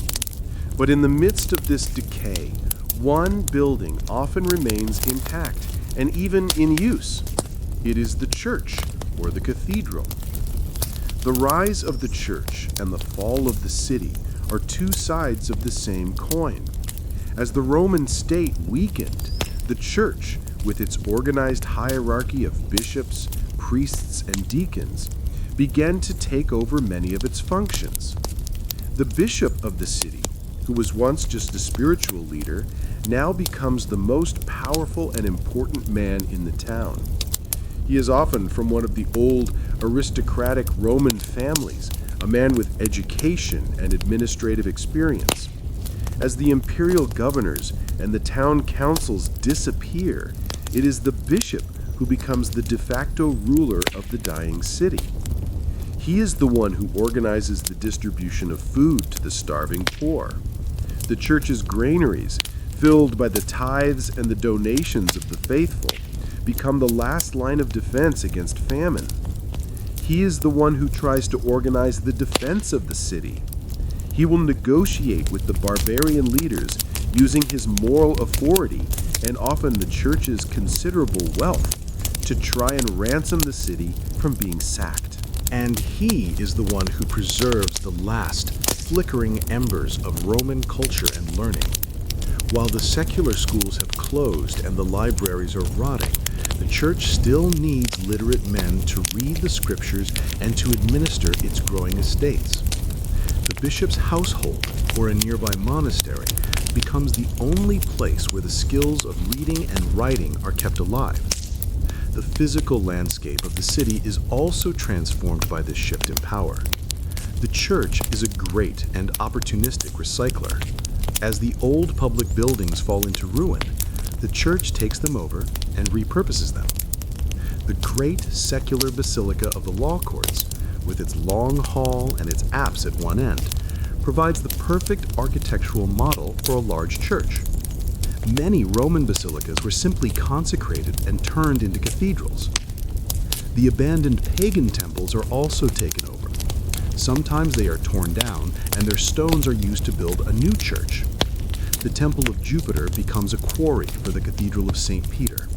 But in the midst of this decay, one building often remains intact and even in use. It is the church, or the cathedral. The rise of the church and the fall of the city are two sides of the same coin. As the Roman state weakened, the church, with its organized hierarchy of bishops, priests, and deacons, began to take over many of its functions. The bishop of the city, who was once just a spiritual leader, now becomes the most powerful and important man in the town. He is often from one of the old aristocratic Roman families, a man with education and administrative experience. As the imperial governors and the town councils disappear, it is the bishop who becomes the de facto ruler of the dying city. He is the one who organizes the distribution of food to the starving poor. The church's granaries, filled by the tithes and the donations of the faithful, become the last line of defense against famine. He is the one who tries to organize the defense of the city. He will negotiate with the barbarian leaders using his moral authority and often the church's considerable wealth to try and ransom the city from being sacked. And he is the one who preserves the last flickering embers of Roman culture and learning. While the secular schools have closed and the libraries are rotting, the church still needs literate men to read the scriptures and to administer its growing estates. The bishop's household, or a nearby monastery, becomes the only place where the skills of reading and writing are kept alive. The physical landscape of the city is also transformed by this shift in power. The church is a great and opportunistic recycler. As the old public buildings fall into ruin, the church takes them over and repurposes them. The great secular basilica of the law courts, with its long hall and its apse at one end, provides the perfect architectural model for a large church. Many Roman basilicas were simply consecrated and turned into cathedrals. The abandoned pagan temples are also taken over. Sometimes they are torn down and their stones are used to build a new church. The Temple of Jupiter becomes a quarry for the Cathedral of St. Peter.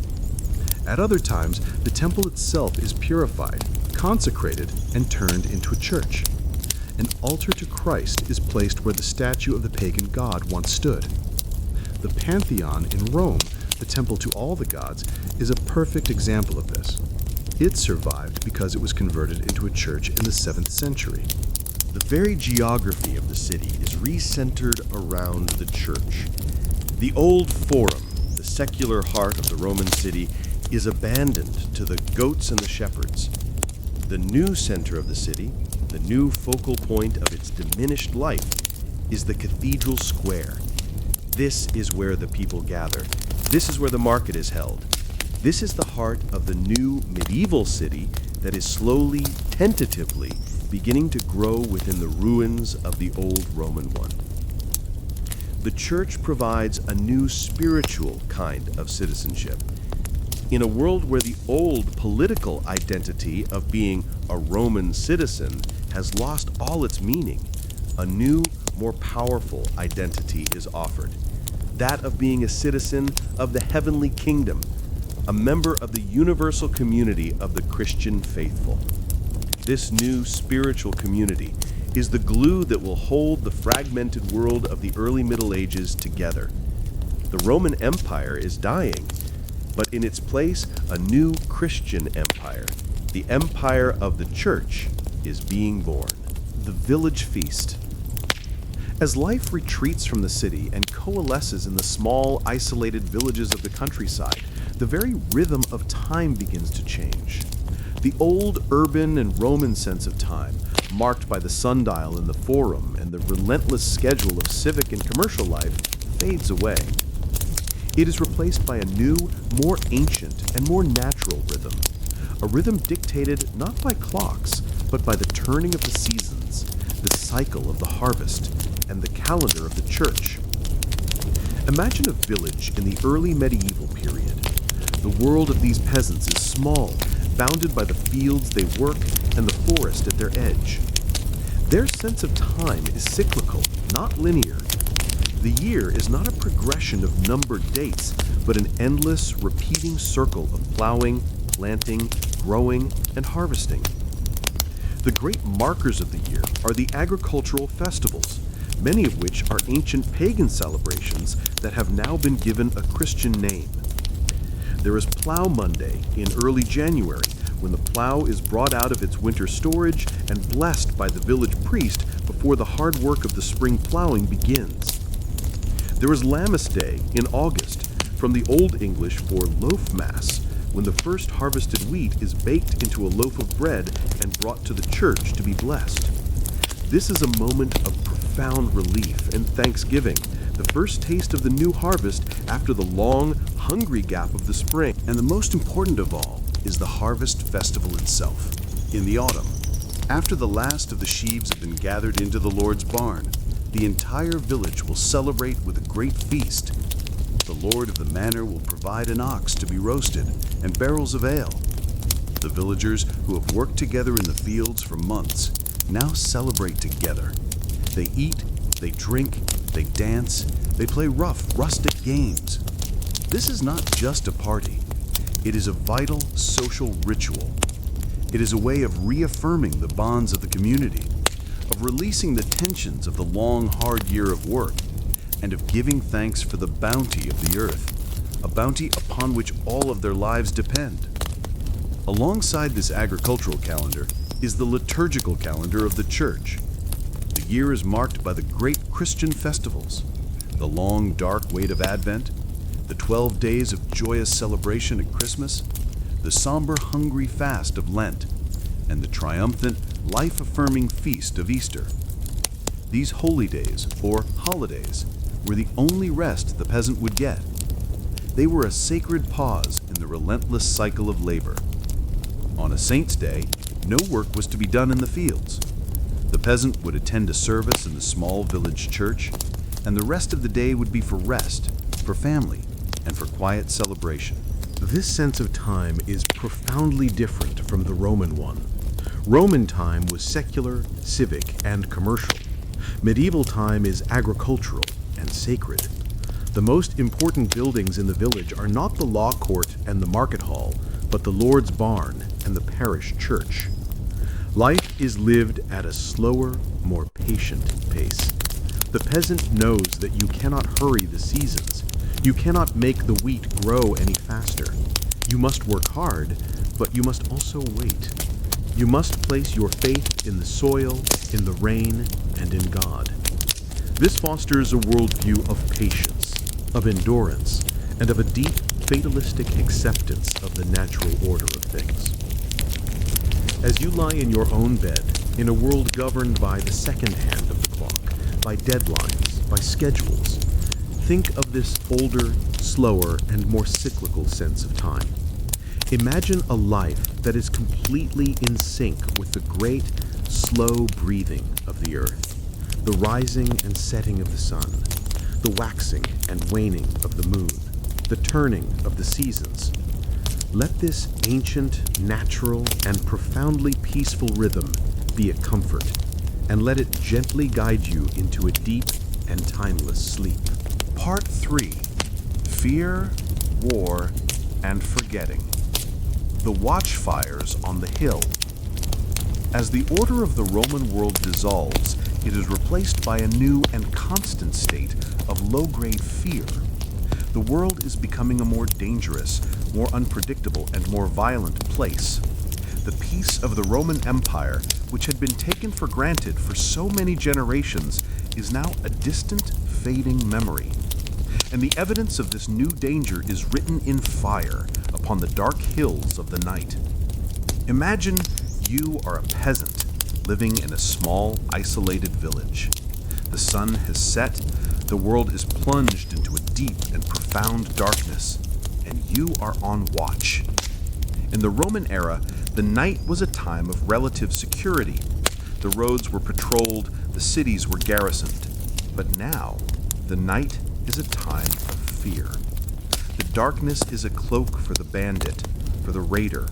At other times, the temple itself is purified, consecrated, and turned into a church. An altar to Christ is placed where the statue of the pagan god once stood. The Pantheon in Rome, the temple to all the gods, is a perfect example of this. It survived because it was converted into a church in the 7th century. The very geography of the city is recentered around the church. The old forum, the secular heart of the Roman city, is abandoned to the goats and the shepherds. The new center of the city, the new focal point of its diminished life, is the cathedral square. This is where the people gather. This is where the market is held. This is the heart of the new medieval city that is slowly, tentatively, beginning to grow within the ruins of the old Roman one. The church provides a new spiritual kind of citizenship. In a world where the old political identity of being a Roman citizen has lost all its meaning, a new, more powerful identity is offered. That of being a citizen of the heavenly kingdom, a member of the universal community of the Christian faithful. This new spiritual community is the glue that will hold the fragmented world of the early Middle Ages together. The Roman Empire is dying, but in its place, a new Christian empire, the empire of the church, is being born. The village feast. As life retreats from the city and coalesces in the small, isolated villages of the countryside, the very rhythm of time begins to change. The old urban and Roman sense of time, marked by the sundial in the forum and the relentless schedule of civic and commercial life, fades away. It is replaced by a new, more ancient and more natural rhythm, a rhythm dictated not by clocks, but by the turning of the seasons, the cycle of the harvest, and the calendar of the church. Imagine a village in the early medieval period. The world of these peasants is small, bounded by the fields they work and the forest at their edge. Their sense of time is cyclical, not linear. The year is not a progression of numbered dates, but an endless, repeating circle of plowing, planting, growing, and harvesting. The great markers of the year are the agricultural festivals, many of which are ancient pagan celebrations that have now been given a Christian name. There is Plow Monday in early January, when the plow is brought out of its winter storage and blessed by the village priest before the hard work of the spring plowing begins. There is Lammas Day in August, from the Old English for Loaf Mass, when the first harvested wheat is baked into a loaf of bread and brought to the church to be blessed. This is a moment of profound relief and thanksgiving, the first taste of the new harvest after the long, hungry gap of the spring. And the most important of all is the harvest festival itself, in the autumn. After the last of the sheaves have been gathered into the Lord's barn, the entire village will celebrate with a great feast. The Lord of the manor will provide an ox to be roasted and barrels of ale. The villagers who have worked together in the fields for months now celebrate together. They eat, they drink, they dance, they play rough, rustic games. This is not just a party. It is a vital social ritual. It is a way of reaffirming the bonds of the community, of releasing the tensions of the long, hard year of work, and of giving thanks for the bounty of the earth, a bounty upon which all of their lives depend. Alongside this agricultural calendar is the liturgical calendar of the church. The year is marked by the great Christian festivals, the long, dark wait of Advent, the 12 days of joyous celebration at Christmas, the somber, hungry fast of Lent, and the triumphant, life-affirming feast of Easter. These holy days, or holidays, were the only rest the peasant would get. They were a sacred pause in the relentless cycle of labor. On a saint's day, no work was to be done in the fields. The peasant would attend a service in the small village church, and the rest of the day would be for rest, for family, and for quiet celebration. This sense of time is profoundly different from the Roman one. Roman time was secular, civic, and commercial. Medieval time is agricultural and sacred. The most important buildings in the village are not the law court and the market hall, but the Lord's barn and the parish church. Life is lived at a slower, more patient pace. The peasant knows that you cannot hurry the seasons. You cannot make the wheat grow any faster. You must work hard, but you must also wait. You must place your faith in the soil, in the rain, and in God. This fosters a worldview of patience, of endurance, and of a deep, fatalistic acceptance of the natural order of things. As you lie in your own bed, in a world governed by the second hand of the clock, by deadlines, by schedules, think of this older, slower, and more cyclical sense of time. Imagine a life that is completely in sync with the great, slow breathing of the earth, the rising and setting of the sun, the waxing and waning of the moon, the turning of the seasons. Let this ancient, natural, and profoundly peaceful rhythm be a comfort, and let it gently guide you into a deep and timeless sleep. Part 3. Fear, War, and Forgetting. The watchfires on the hill. As the order of the Roman world dissolves, it is replaced by a new and constant state of low-grade fear. The world is becoming a more dangerous, more unpredictable, and more violent place. The peace of the Roman Empire, which had been taken for granted for so many generations, is now a distant, fading memory. And the evidence of this new danger is written in fire upon the dark hills of the night. Imagine you are a peasant living in a small, isolated village. The sun has set, the world is plunged into a deep and profound darkness, and you are on watch. In the Roman era, the night was a time of relative security. The roads were patrolled, the cities were garrisoned. But now, the night is a time of fear. The darkness is a cloak for the bandit, for the raider,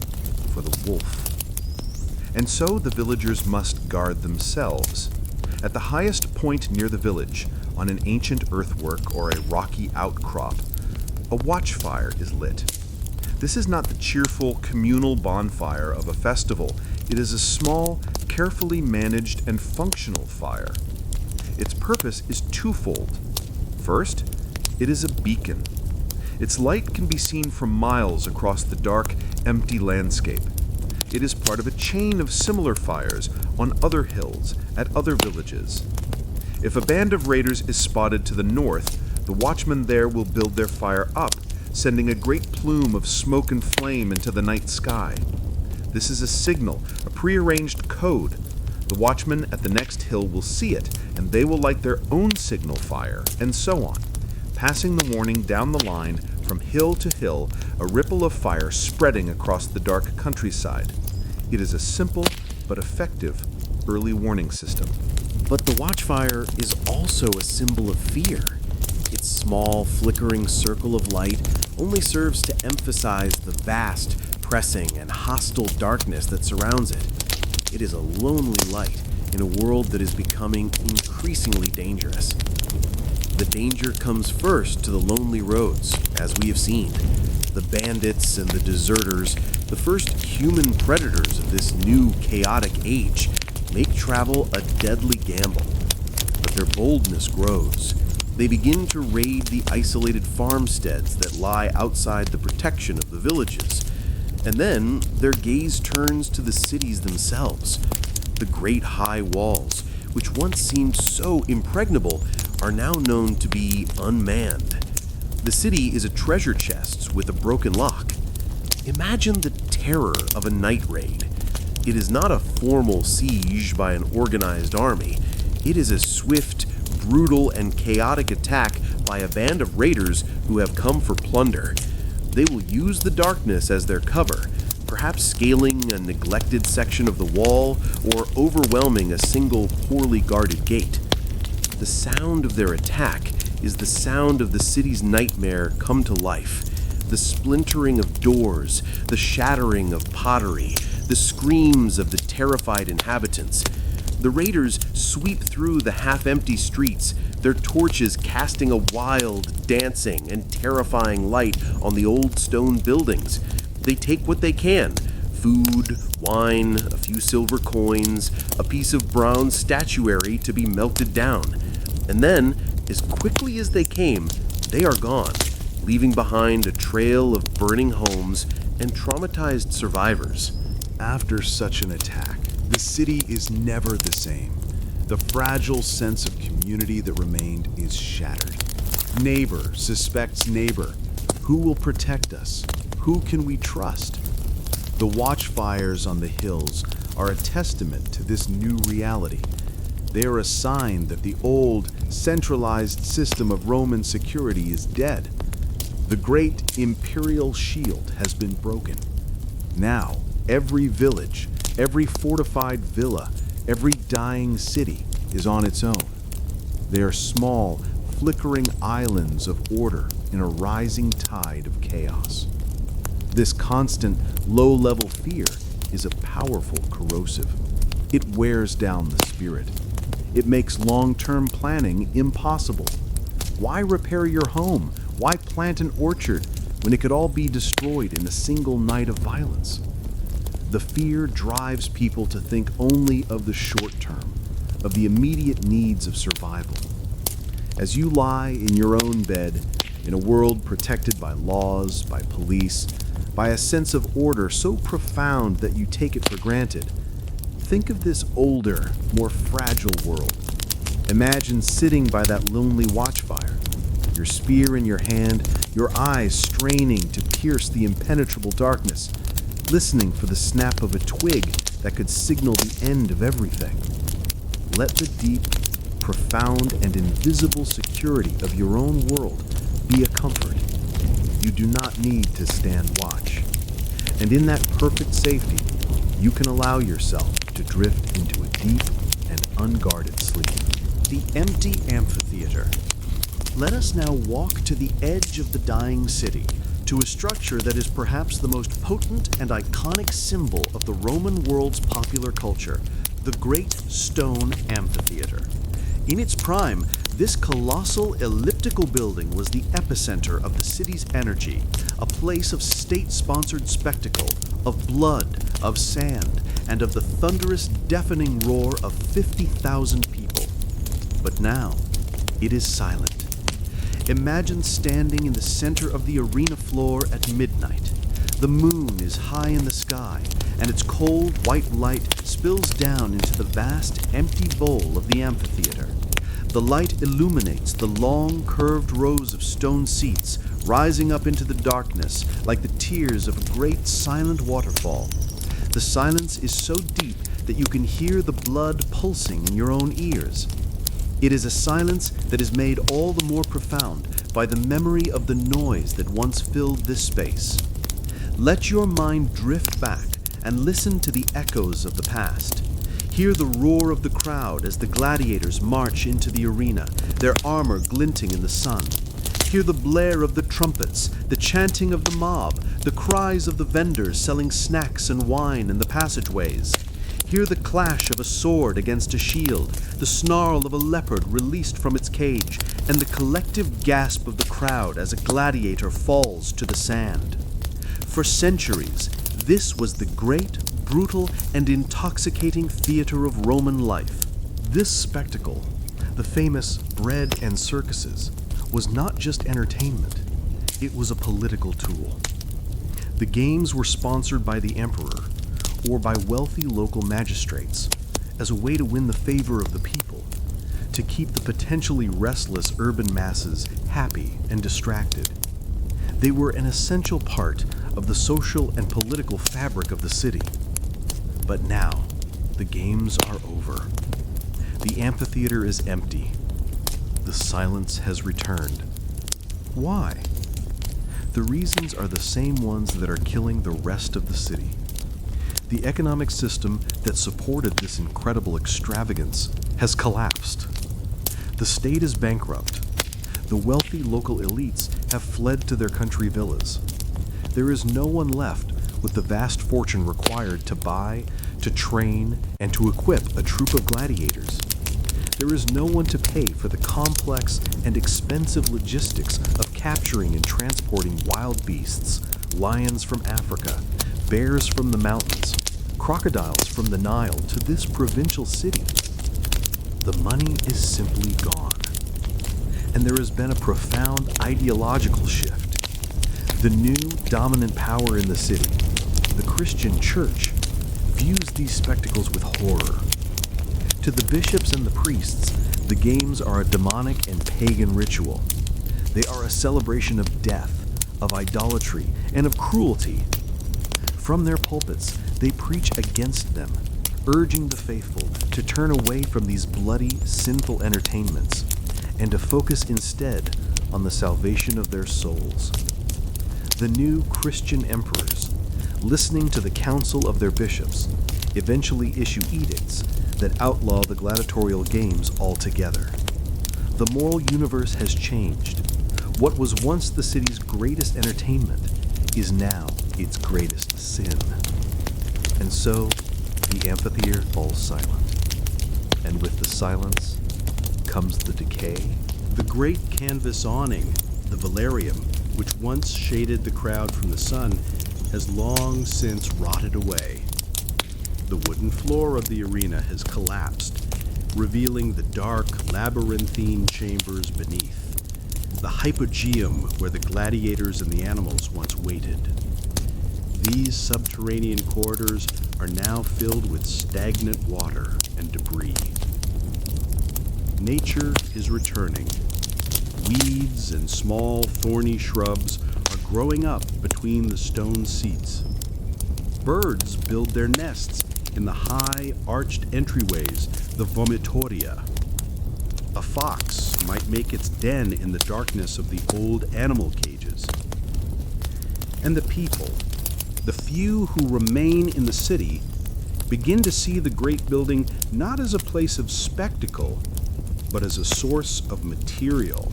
for the wolf. And so the villagers must guard themselves. At the highest point near the village, on an ancient earthwork or a rocky outcrop, a watchfire is lit. This is not the cheerful, communal bonfire of a festival. It is a small, carefully managed and functional fire. Its purpose is twofold. First, it is a beacon. Its light can be seen from miles across the dark, empty landscape. It is part of a chain of similar fires on other hills, at other villages. If a band of raiders is spotted to the north, the watchmen there will build their fire up, sending a great plume of smoke and flame into the night sky. This is a signal, a prearranged code. The watchmen at the next hill will see it, and they will light their own signal fire, and so on, passing the warning down the line from hill to hill, a ripple of fire spreading across the dark countryside. It is a simple but effective early warning system. But the watchfire is also a symbol of fear. Its small, flickering circle of light only serves to emphasize the vast, pressing, and hostile darkness that surrounds it. It is a lonely light in a world that is becoming increasingly dangerous. The danger comes first to the lonely roads, as we have seen. The bandits and the deserters, the first human predators of this new chaotic age, make travel a deadly gamble. But their boldness grows. They begin to raid the isolated farmsteads that lie outside the protection of the villages. And then their gaze turns to the cities themselves. The great high walls, which once seemed so impregnable, are now known to be unmanned. The city is a treasure chest with a broken lock. Imagine the terror of a night raid. It is not a formal siege by an organized army. It is a swift, brutal, and chaotic attack by a band of raiders who have come for plunder. They will use the darkness as their cover, perhaps scaling a neglected section of the wall or overwhelming a single poorly guarded gate. The sound of their attack is the sound of the city's nightmare come to life. The splintering of doors, the shattering of pottery, the screams of the terrified inhabitants. The raiders sweep through the half-empty streets, their torches casting a wild, dancing, and terrifying light on the old stone buildings. They take what they can: food, wine, a few silver coins, a piece of bronze statuary to be melted down. And then, as quickly as they came, they are gone, leaving behind a trail of burning homes and traumatized survivors. After such an attack, the city is never the same. The fragile sense of community that remained is shattered. Neighbor suspects neighbor. Who will protect us? Who can we trust? The watchfires on the hills are a testament to this new reality. They are a sign that the old, centralized system of Roman security is dead. The great imperial shield has been broken. Now, every village, every fortified villa, every dying city is on its own. They are small, flickering islands of order in a rising tide of chaos. This constant, low-level fear is a powerful corrosive. It wears down the spirit. It makes long-term planning impossible. Why repair your home? Why plant an orchard when it could all be destroyed in a single night of violence? The fear drives people to think only of the short term, of the immediate needs of survival. As you lie in your own bed, in a world protected by laws, by police, by a sense of order so profound that you take it for granted, think of this older, more fragile world. Imagine sitting by that lonely watchfire, your spear in your hand, your eyes straining to pierce the impenetrable darkness, listening for the snap of a twig that could signal the end of everything. Let the deep, profound, and invisible security of your own world be a comfort. You do not need to stand watch. And in that perfect safety, you can allow yourself to drift into a deep and unguarded sleep. The empty amphitheater. Let us now walk to the edge of the dying city, to a structure that is perhaps the most potent and iconic symbol of the Roman world's popular culture, the Great Stone Amphitheater. In its prime, this colossal elliptical building was the epicenter of the city's energy, a place of state-sponsored spectacle, of blood, of sand, and of the thunderous, deafening roar of 50,000 people. But now, it is silent. Imagine standing in the center of the arena floor at midnight. The moon is high in the sky, and its cold white light spills down into the vast, empty bowl of the amphitheater. The light illuminates the long, curved rows of stone seats, rising up into the darkness like the tears of a great silent waterfall. The silence is so deep that you can hear the blood pulsing in your own ears. It is a silence that is made all the more profound by the memory of the noise that once filled this space. Let your mind drift back and listen to the echoes of the past. Hear the roar of the crowd as the gladiators march into the arena, their armor glinting in the sun. Hear the blare of the trumpets, the chanting of the mob, the cries of the vendors selling snacks and wine in the passageways. Hear the clash of a sword against a shield, the snarl of a leopard released from its cage, and the collective gasp of the crowd as a gladiator falls to the sand. For centuries, this was the great, brutal, and intoxicating theater of Roman life. This spectacle, the famous bread and circuses, was not just entertainment, it was a political tool. The games were sponsored by the emperor or by wealthy local magistrates as a way to win the favor of the people, to keep the potentially restless urban masses happy and distracted. They were an essential part of the social and political fabric of the city. But now, the games are over. The amphitheater is empty. The silence has returned. Why? The reasons are the same ones that are killing the rest of the city. The economic system that supported this incredible extravagance has collapsed. The state is bankrupt. The wealthy local elites have fled to their country villas. There is no one left with the vast fortune required to buy, to train, and to equip a troop of gladiators. There is no one to pay for the complex and expensive logistics of capturing and transporting wild beasts, lions from Africa, bears from the mountains, crocodiles from the Nile to this provincial city. The money is simply gone. And there has been a profound ideological shift. The new dominant power in the city, the Christian church, views these spectacles with horror. To the bishops and the priests, the games are a demonic and pagan ritual. They are a celebration of death, of idolatry, and of cruelty. From their pulpits, they preach against them, urging the faithful to turn away from these bloody, sinful entertainments and to focus instead on the salvation of their souls. The new Christian emperors, listening to the counsel of their bishops, eventually issue edicts that outlaw the gladiatorial games altogether. The moral universe has changed. What was once the city's greatest entertainment is now its greatest sin. And so, the amphitheater falls silent. And with the silence comes the decay. The great canvas awning, the velarium, which once shaded the crowd from the sun, has long since rotted away. The wooden floor of the arena has collapsed, revealing the dark, labyrinthine chambers beneath, the hypogeum where the gladiators and the animals once waited. These subterranean corridors are now filled with stagnant water and debris. Nature is returning. Weeds and small, thorny shrubs are growing up between the stone seats. Birds build their nests in the high, arched entryways, the vomitoria. A fox might make its den in the darkness of the old animal cages. And the people, the few who remain in the city, begin to see the great building not as a place of spectacle, but as a source of material.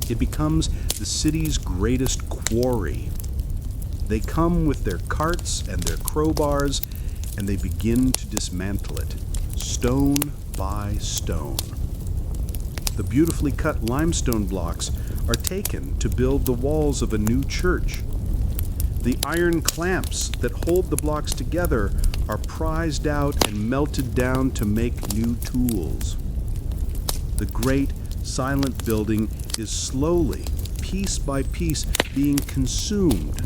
It becomes the city's greatest quarry. They come with their carts and their crowbars, and they begin to dismantle it, stone by stone. The beautifully cut limestone blocks are taken to build the walls of a new church. The iron clamps that hold the blocks together are prized out and melted down to make new tools. The great, silent building is slowly, piece by piece, being consumed,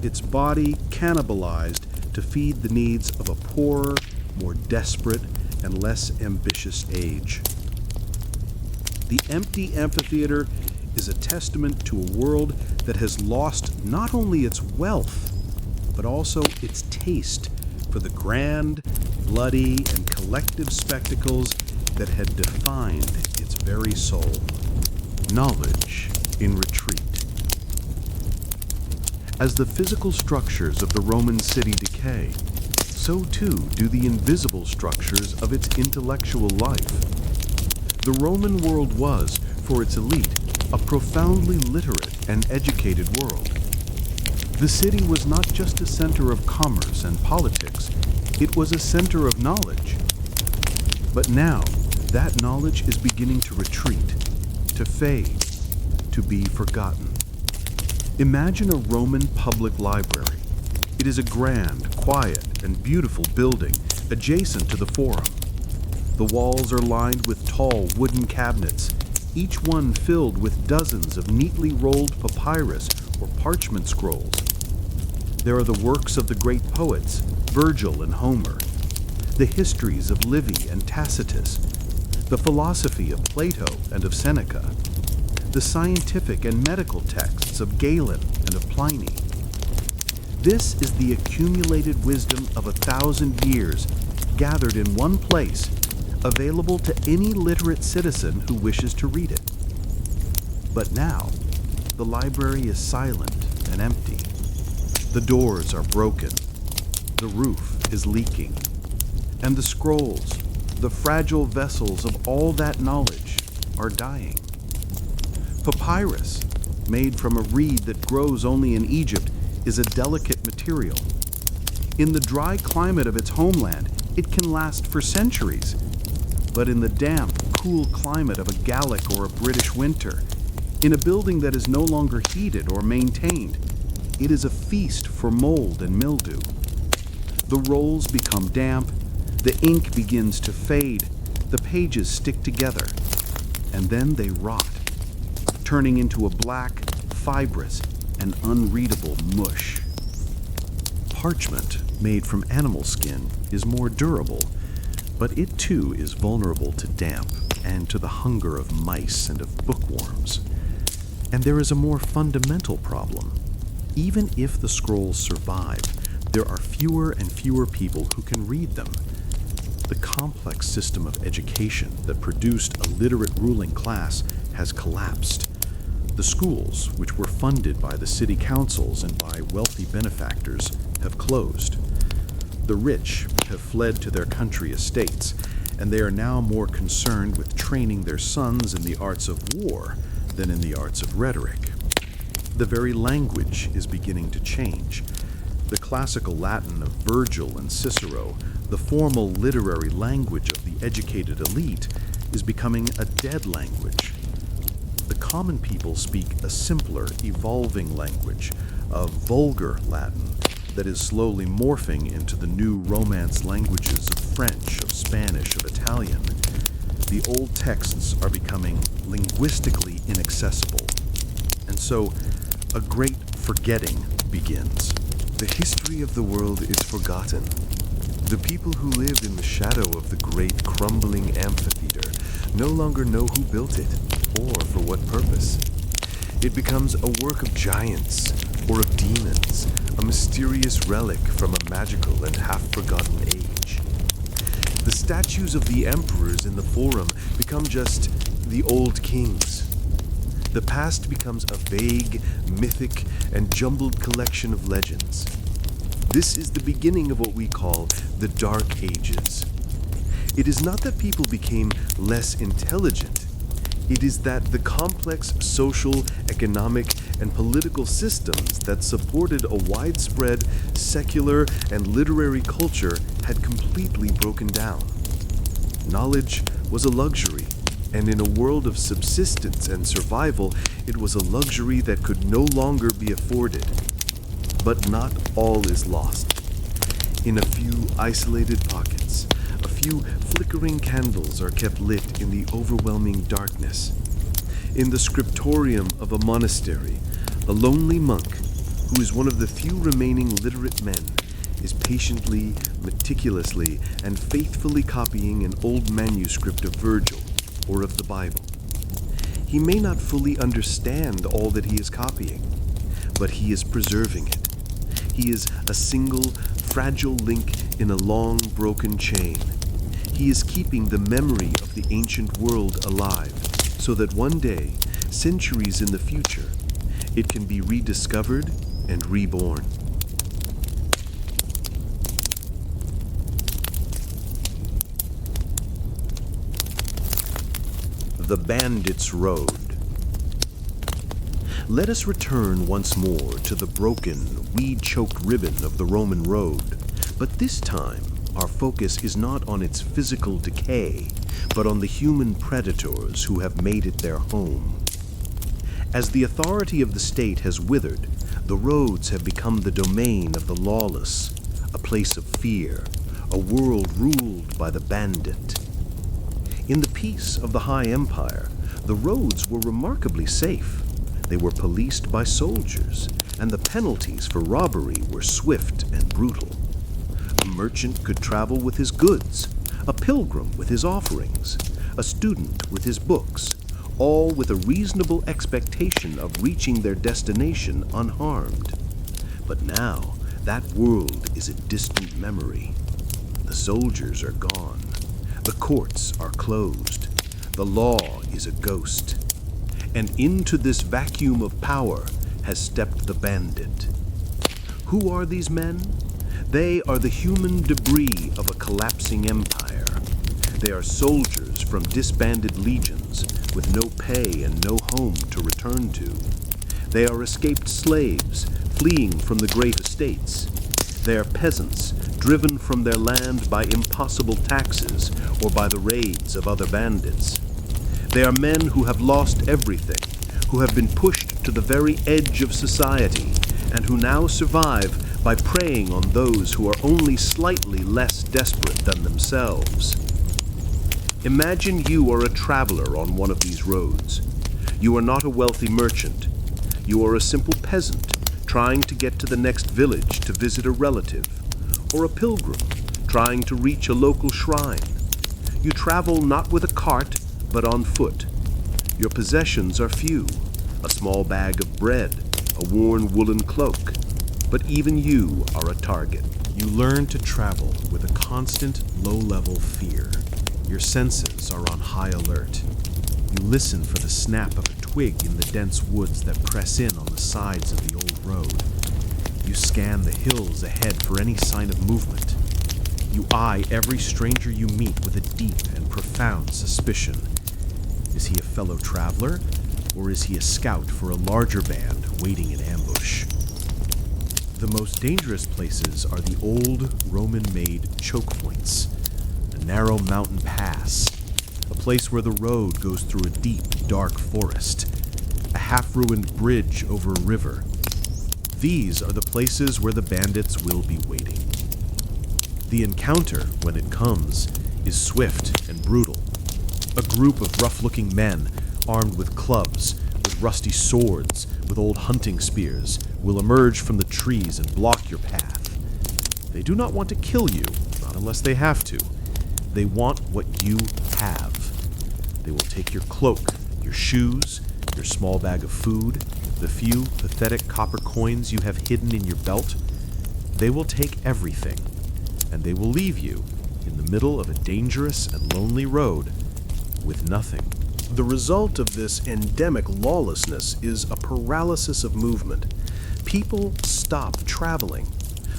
its body cannibalized to feed the needs of a poorer, more desperate, and less ambitious age. The empty amphitheater is a testament to a world that has lost not only its wealth, but also its taste for the grand, bloody and collective spectacles that had defined its very soul. Knowledge in retreat. As the physical structures of the Roman city decay, so too do the invisible structures of its intellectual life. The Roman world was, for its elite, a profoundly literate and educated world. The city was not just a center of commerce and politics, it was a center of knowledge. But now, that knowledge is beginning to retreat, to fade, to be forgotten. Imagine a Roman public library. It is a grand, quiet, and beautiful building adjacent to the Forum. The walls are lined with tall wooden cabinets, each one filled with dozens of neatly rolled papyrus or parchment scrolls. There are the works of the great poets, Virgil and Homer, the histories of Livy and Tacitus, the philosophy of Plato and of Seneca, the scientific and medical texts of Galen and of Pliny. This is the accumulated wisdom of 1,000 years gathered in one place, available to any literate citizen who wishes to read it. But now, the library is silent and empty. The doors are broken. The roof is leaking. And the scrolls, the fragile vessels of all that knowledge, are dying. Papyrus, made from a reed that grows only in Egypt, is a delicate material. In the dry climate of its homeland, it can last for centuries. But in the damp, cool climate of a Gallic or a British winter, in a building that is no longer heated or maintained, it is a feast for mold and mildew. The rolls become damp, the ink begins to fade, the pages stick together, and then they rot, turning into a black, fibrous, and unreadable mush. Parchment, made from animal skin, is more durable, but it too is vulnerable to damp and to the hunger of mice and of bookworms. And there is a more fundamental problem. Even if the scrolls survive, there are fewer and fewer people who can read them. The complex system of education that produced a literate ruling class has collapsed. The schools, which were funded by the city councils and by wealthy benefactors, have closed. The rich have fled to their country estates, and they are now more concerned with training their sons in the arts of war than in the arts of rhetoric. The very language is beginning to change. The classical Latin of Virgil and Cicero, the formal literary language of the educated elite, is becoming a dead language. The common people speak a simpler, evolving language, a vulgar Latin, that is slowly morphing into the new Romance languages of French, of Spanish, of Italian. The old texts are becoming linguistically inaccessible. And so, a great forgetting begins. The history of the world is forgotten. The people who lived in the shadow of the great crumbling amphitheater no longer know who built it, or for what purpose. It becomes a work of giants, or of demons, a mysterious relic from a magical and half-forgotten age. The statues of the emperors in the Forum become just the old kings. The past becomes a vague, mythic, and jumbled collection of legends. This is the beginning of what we call the Dark Ages. It is not that people became less intelligent. It is that the complex social, economic, and political systems that supported a widespread secular and literary culture had completely broken down. Knowledge was a luxury, and in a world of subsistence and survival, it was a luxury that could no longer be afforded. But not all is lost. In a few isolated pockets, a few flickering candles are kept lit in the overwhelming darkness. In the scriptorium of a monastery, a lonely monk, who is one of the few remaining literate men, is patiently, meticulously, and faithfully copying an old manuscript of Virgil or of the Bible. He may not fully understand all that he is copying, but he is preserving it. He is a single, fragile link in a long, broken chain. He is keeping the memory of the ancient world alive, so that one day, centuries in the future, it can be rediscovered and reborn. The Bandits' Road. Let us return once more to the broken, weed-choked ribbon of the Roman road, but this time our focus is not on its physical decay, but on the human predators who have made it their home. As the authority of the state has withered, the roads have become the domain of the lawless, a place of fear, a world ruled by the bandit. In the peace of the High Empire, the roads were remarkably safe. They were policed by soldiers, and the penalties for robbery were swift and brutal. A merchant could travel with his goods, a pilgrim with his offerings, a student with his books, all with a reasonable expectation of reaching their destination unharmed. But now, that world is a distant memory. The soldiers are gone. The courts are closed. The law is a ghost. And into this vacuum of power has stepped the bandit. Who are these men? They are the human debris of a collapsing empire. They are soldiers from disbanded legions with no pay and no home to return to. They are escaped slaves fleeing from the great estates. They are peasants driven from their land by impossible taxes or by the raids of other bandits. They are men who have lost everything, who have been pushed to the very edge of society, and who now survive by preying on those who are only slightly less desperate than themselves. Imagine you are a traveler on one of these roads. You are not a wealthy merchant. You are a simple peasant trying to get to the next village to visit a relative, or a pilgrim trying to reach a local shrine. You travel not with a cart, but on foot. Your possessions are few, a small bag of bread, a worn woolen cloak, but even you are a target. You learn to travel with a constant, low-level fear. Your senses are on high alert. You listen for the snap of a twig in the dense woods that press in on the sides of the old road. You scan the hills ahead for any sign of movement. You eye every stranger you meet with a deep and profound suspicion. Is he a fellow traveler, or is he a scout for a larger band waiting in ambush? The most dangerous places are the old Roman-made choke points, a narrow mountain pass, a place where the road goes through a deep, dark forest, a half-ruined bridge over a river. These are the places where the bandits will be waiting. The encounter, when it comes, is swift and brutal. A group of rough-looking men, armed with clubs, with rusty swords, with old hunting spears, will emerge from the trees and block your path. They do not want to kill you, not unless they have to. They want what you have. They will take your cloak, your shoes, your small bag of food, the few pathetic copper coins you have hidden in your belt. They will take everything, and they will leave you in the middle of a dangerous and lonely road with nothing. The result of this endemic lawlessness is a paralysis of movement. People stop traveling.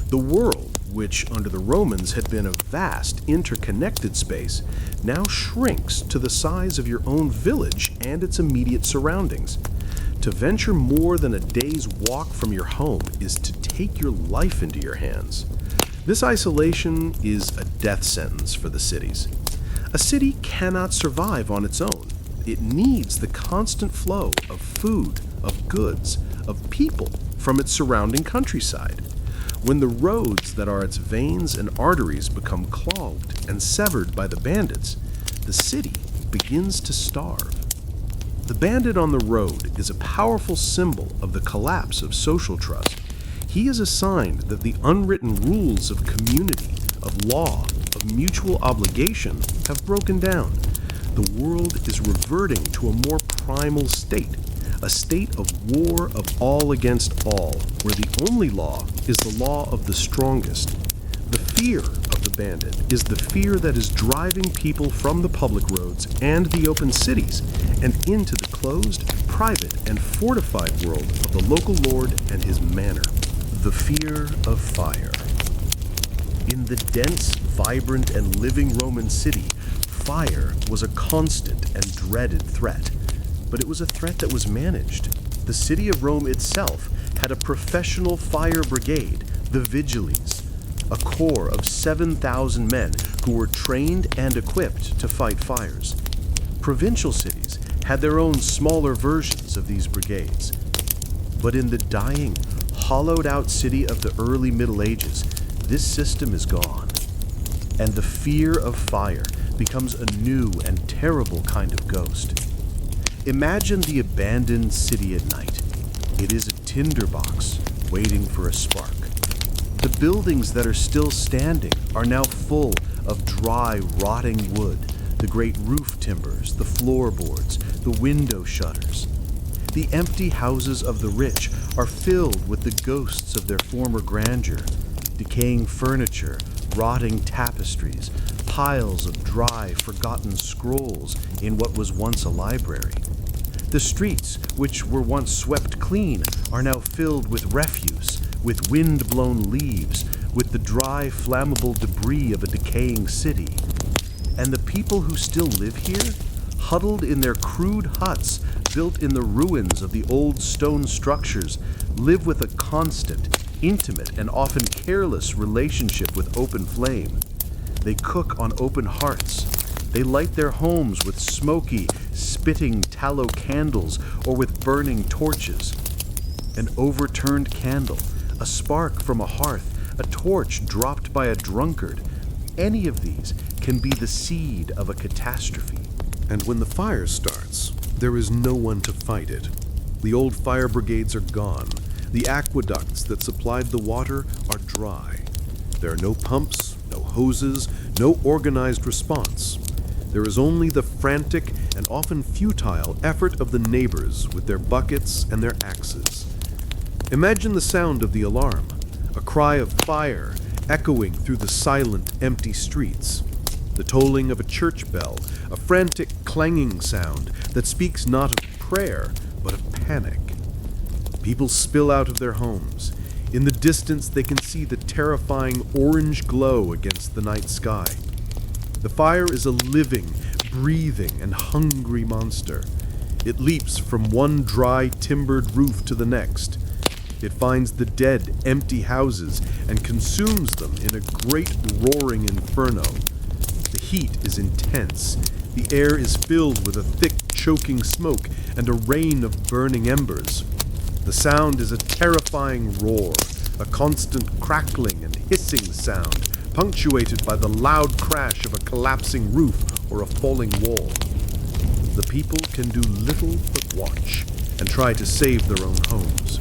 The world, which under the Romans had been a vast, interconnected space, now shrinks to the size of your own village and its immediate surroundings. To venture more than a day's walk from your home is to take your life into your hands. This isolation is a death sentence for the cities. A city cannot survive on its own. It needs the constant flow of food, of goods, of people from its surrounding countryside. When the roads that are its veins and arteries become clogged and severed by the bandits, the city begins to starve. The bandit on the road is a powerful symbol of the collapse of social trust. He is a sign that the unwritten rules of community, of law, of mutual obligation have broken down. The world is reverting to a more primal state, a state of war of all against all, where the only law is the law of the strongest. The fear of abandoned is the fear that is driving people from the public roads and the open cities and into the closed, private, and fortified world of the local lord and his manor. The fear of fire. In the dense, vibrant, and living Roman city, fire was a constant and dreaded threat. But it was a threat that was managed. The city of Rome itself had a professional fire brigade, the Vigiles, a corps of 7,000 men who were trained and equipped to fight fires. Provincial cities had their own smaller versions of these brigades. But in the dying, hollowed-out city of the early Middle Ages, this system is gone. And the fear of fire becomes a new and terrible kind of ghost. Imagine the abandoned city at night. It is a tinderbox waiting for a spark. The buildings that are still standing are now full of dry, rotting wood, the great roof timbers, the floorboards, the window shutters. The empty houses of the rich are filled with the ghosts of their former grandeur, decaying furniture, rotting tapestries, piles of dry, forgotten scrolls in what was once a library. The streets, which were once swept clean, are now filled with refuse, with wind-blown leaves, with the dry, flammable debris of a decaying city. And the people who still live here, huddled in their crude huts built in the ruins of the old stone structures, live with a constant, intimate, and often careless relationship with open flame. They cook on open hearths. They light their homes with smoky, spitting tallow candles or with burning torches. An overturned candle, a spark from a hearth, a torch dropped by a drunkard. Any of these can be the seed of a catastrophe. And when the fire starts, there is no one to fight it. The old fire brigades are gone. The aqueducts that supplied the water are dry. There are no pumps, no hoses, no organized response. There is only the frantic and often futile effort of the neighbors with their buckets and their axes. Imagine the sound of the alarm, a cry of fire echoing through the silent, empty streets. The tolling of a church bell, a frantic clanging sound that speaks not of prayer, but of panic. People spill out of their homes. In the distance, they can see the terrifying orange glow against the night sky. The fire is a living, breathing, and hungry monster. It leaps from one dry, timbered roof to the next. It finds the dead, empty houses and consumes them in a great roaring inferno. The heat is intense. The air is filled with a thick, choking smoke and a rain of burning embers. The sound is a terrifying roar, a constant crackling and hissing sound, punctuated by the loud crash of a collapsing roof or a falling wall. The people can do little but watch and try to save their own homes.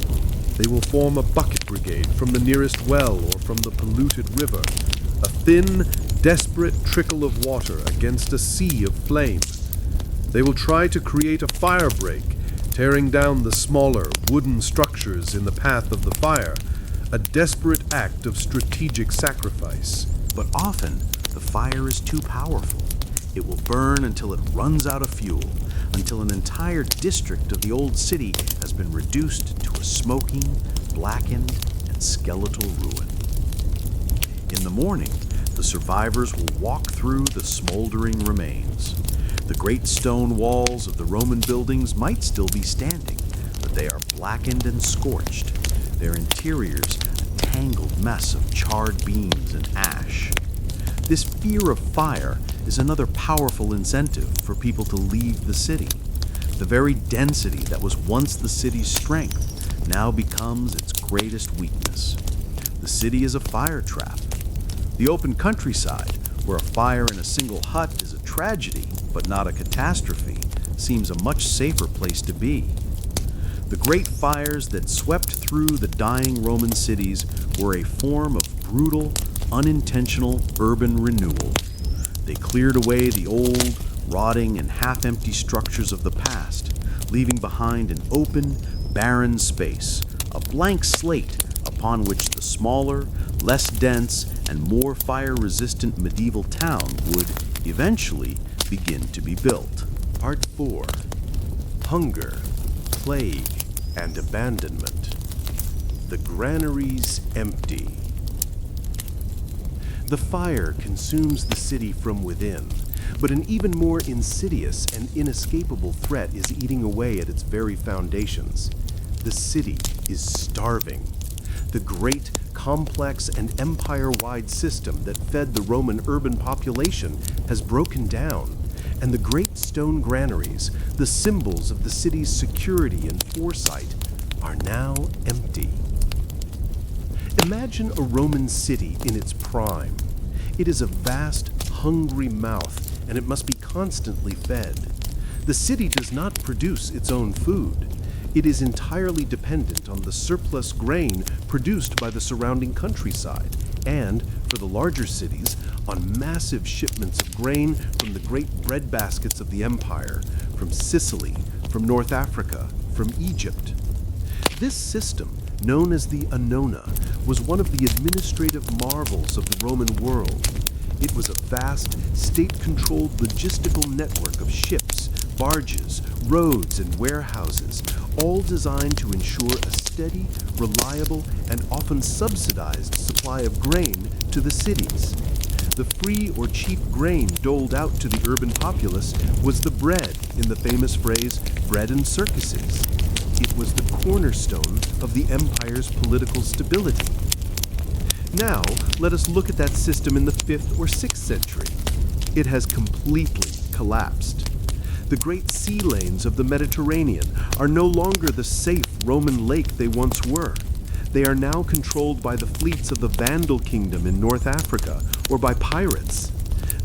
They will form a bucket brigade from the nearest well or from the polluted river, a thin, desperate trickle of water against a sea of flame. They will try to create a fire break, tearing down the smaller wooden structures in the path of the fire, a desperate act of strategic sacrifice. But often, the fire is too powerful. It will burn until it runs out of fuel, until an entire district of the old city has been reduced to a smoking, blackened, and skeletal ruin. In the morning, the survivors will walk through the smoldering remains. The great stone walls of the Roman buildings might still be standing, but they are blackened and scorched, their interiors a tangled mess of charred beams and ash. This fear of fire is another powerful incentive for people to leave the city. The very density that was once the city's strength now becomes its greatest weakness. The city is a fire trap. The open countryside, where a fire in a single hut is a tragedy, but not a catastrophe, seems a much safer place to be. The great fires that swept through the dying Roman cities were a form of brutal, unintentional urban renewal. They cleared away the old, rotting, and half-empty structures of the past, leaving behind an open, barren space, a blank slate upon which the smaller, less dense, and more fire-resistant medieval town would eventually begin to be built. Part 4. Hunger, Plague, and Abandonment. The granaries empty. The fire consumes the city from within, but an even more insidious and inescapable threat is eating away at its very foundations. The city is starving. The great, complex, and empire-wide system that fed the Roman urban population has broken down, and the great stone granaries, the symbols of the city's security and foresight, are now empty. Imagine a Roman city in its prime. It is a vast, hungry mouth, and it must be constantly fed. The city does not produce its own food. It is entirely dependent on the surplus grain produced by the surrounding countryside, and, for the larger cities, on massive shipments of grain from the great breadbaskets of the empire, from Sicily, from North Africa, from Egypt. This system, known as the Annona, was one of the administrative marvels of the Roman world. It was a vast, state-controlled logistical network of ships, barges, roads, and warehouses, all designed to ensure a steady, reliable, and often subsidized supply of grain to the cities. The free or cheap grain doled out to the urban populace was the bread in the famous phrase, bread and circuses. It was the cornerstone of the empire's political stability. Now, let us look at that system in the 5th or 6th century. It has completely collapsed. The great sea lanes of the Mediterranean are no longer the safe Roman lake they once were. They are now controlled by the fleets of the Vandal kingdom in North Africa or by pirates.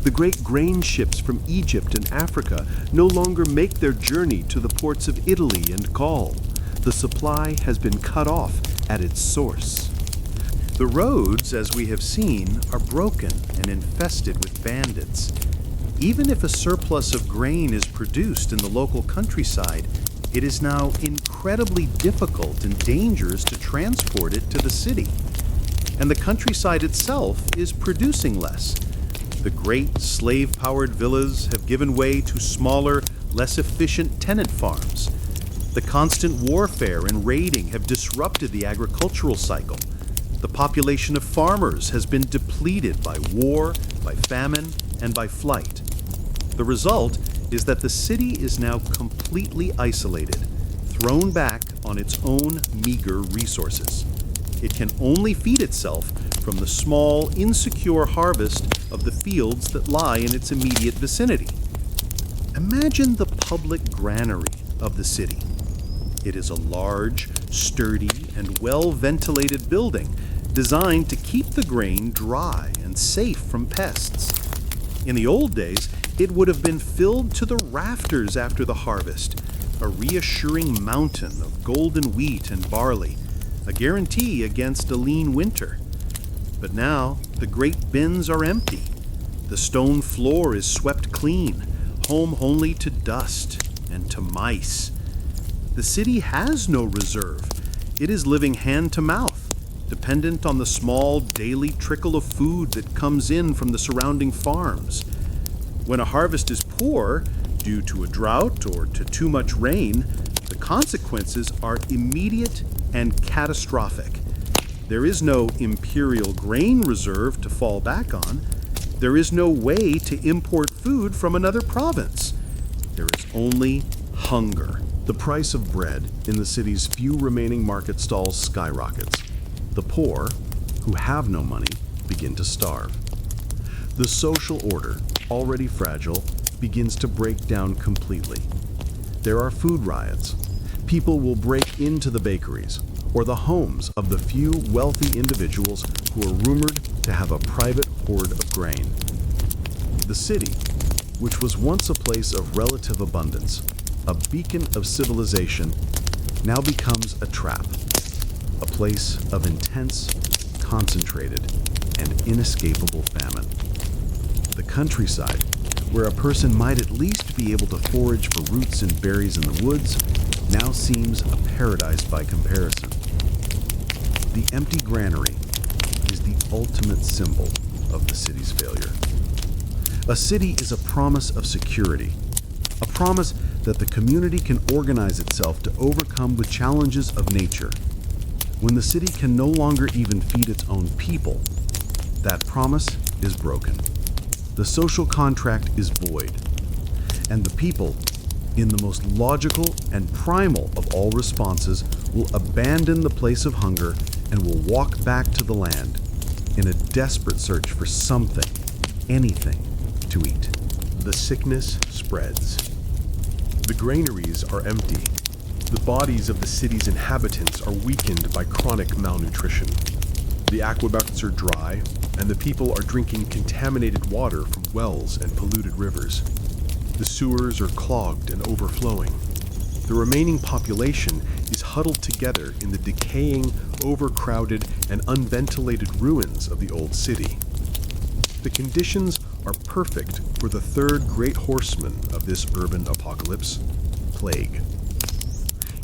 The great grain ships from Egypt and Africa no longer make their journey to the ports of Italy and Gaul. The supply has been cut off at its source. The roads, as we have seen, are broken and infested with bandits. Even if a surplus of grain is produced in the local countryside, it is now incredibly difficult and dangerous to transport it to the city. And the countryside itself is producing less. The great slave-powered villas have given way to smaller, less efficient tenant farms. The constant warfare and raiding have disrupted the agricultural cycle. The population of farmers has been depleted by war, by famine, and by flight. The result is that the city is now completely isolated, thrown back on its own meager resources. It can only feed itself from the small, insecure harvest of the fields that lie in its immediate vicinity. Imagine the public granary of the city. It is a large, sturdy, and well-ventilated building designed to keep the grain dry and safe from pests. In the old days, it would have been filled to the rafters after the harvest, a reassuring mountain of golden wheat and barley, a guarantee against a lean winter. But now, the great bins are empty. The stone floor is swept clean, home only to dust and to mice. The city has no reserve. It is living hand to mouth, dependent on the small daily trickle of food that comes in from the surrounding farms. When a harvest is poor, due to a drought or to too much rain, the consequences are immediate and catastrophic. There is no imperial grain reserve to fall back on. There is no way to import food from another province. There is only hunger. The price of bread in the city's few remaining market stalls skyrockets. The poor, who have no money, begin to starve. The social order, already fragile, begins to break down completely. There are food riots. People will break into the bakeries or the homes of the few wealthy individuals who are rumored to have a private hoard of grain. The city, which was once a place of relative abundance, a beacon of civilization, now becomes a trap, a place of intense, concentrated, and inescapable famine. The countryside, where a person might at least be able to forage for roots and berries in the woods, now seems a paradise by comparison. The empty granary is the ultimate symbol of the city's failure. A city is a promise of security, a promise that the community can organize itself to overcome the challenges of nature. When the city can no longer even feed its own people, that promise is broken. The social contract is void, and the people, in the most logical and primal of all responses, will abandon the place of hunger and will walk back to the land in a desperate search for something, anything, to eat. The sickness spreads. The granaries are empty. The bodies of the city's inhabitants are weakened by chronic malnutrition. The aqueducts are dry, and the people are drinking contaminated water from wells and polluted rivers. The sewers are clogged and overflowing. The remaining population is huddled together in the decaying, overcrowded, and unventilated ruins of the old city. The conditions are perfect for the third great horseman of this urban apocalypse, plague.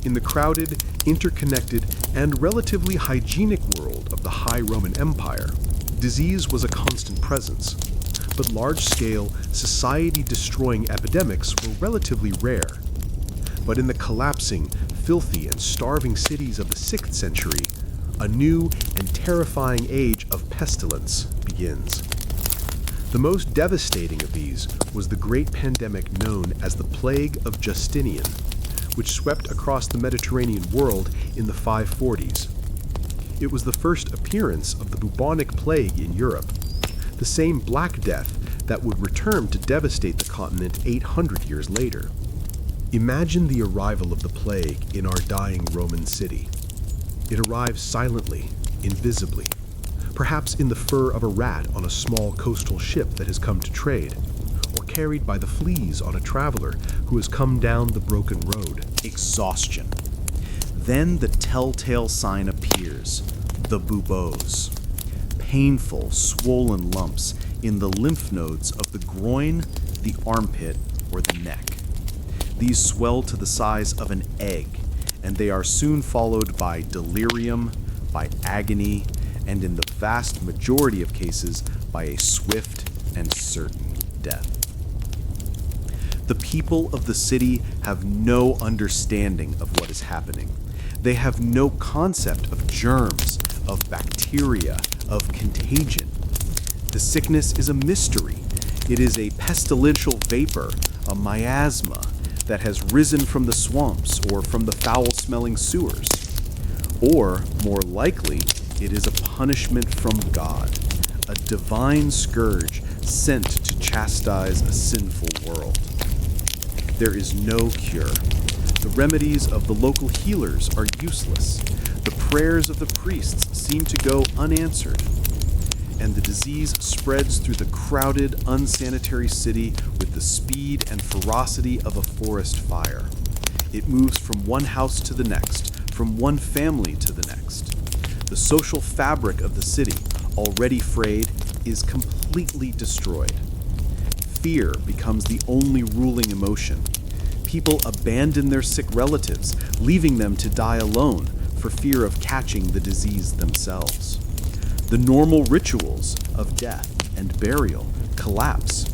In the crowded, interconnected, and relatively hygienic world of the High Roman Empire, disease was a constant presence, but large-scale, society-destroying epidemics were relatively rare. But in the collapsing, filthy, and starving cities of the 6th century, a new and terrifying age of pestilence begins. The most devastating of these was the great pandemic known as the Plague of Justinian, which swept across the Mediterranean world in the 540s. It was the first appearance of the bubonic plague in Europe, the same Black Death that would return to devastate the continent 800 years later. Imagine the arrival of the plague in our dying Roman city. It arrives silently, invisibly, perhaps in the fur of a rat on a small coastal ship that has come to trade, or carried by the fleas on a traveler who has come down the broken road. Exhaustion. Then the telltale sign appears, the buboes. Painful, swollen lumps in the lymph nodes of the groin, the armpit, or the neck. These swell to the size of an egg, and they are soon followed by delirium, by agony, and in the vast majority of cases, by a swift and certain death. The people of the city have no understanding of what is happening. They have no concept of germs, of bacteria, of contagion. The sickness is a mystery. It is a pestilential vapor, a miasma, that has risen from the swamps or from the foul-smelling sewers. Or, more likely, it is a punishment from God, a divine scourge sent to chastise a sinful world. There is no cure. The remedies of the local healers are useless. The prayers of the priests seem to go unanswered. And the disease spreads through the crowded, unsanitary city with the speed and ferocity of a forest fire. It moves from one house to the next, from one family to the next. The social fabric of the city, already frayed, is completely destroyed. Fear becomes the only ruling emotion. People abandon their sick relatives, leaving them to die alone for fear of catching the disease themselves. The normal rituals of death and burial collapse.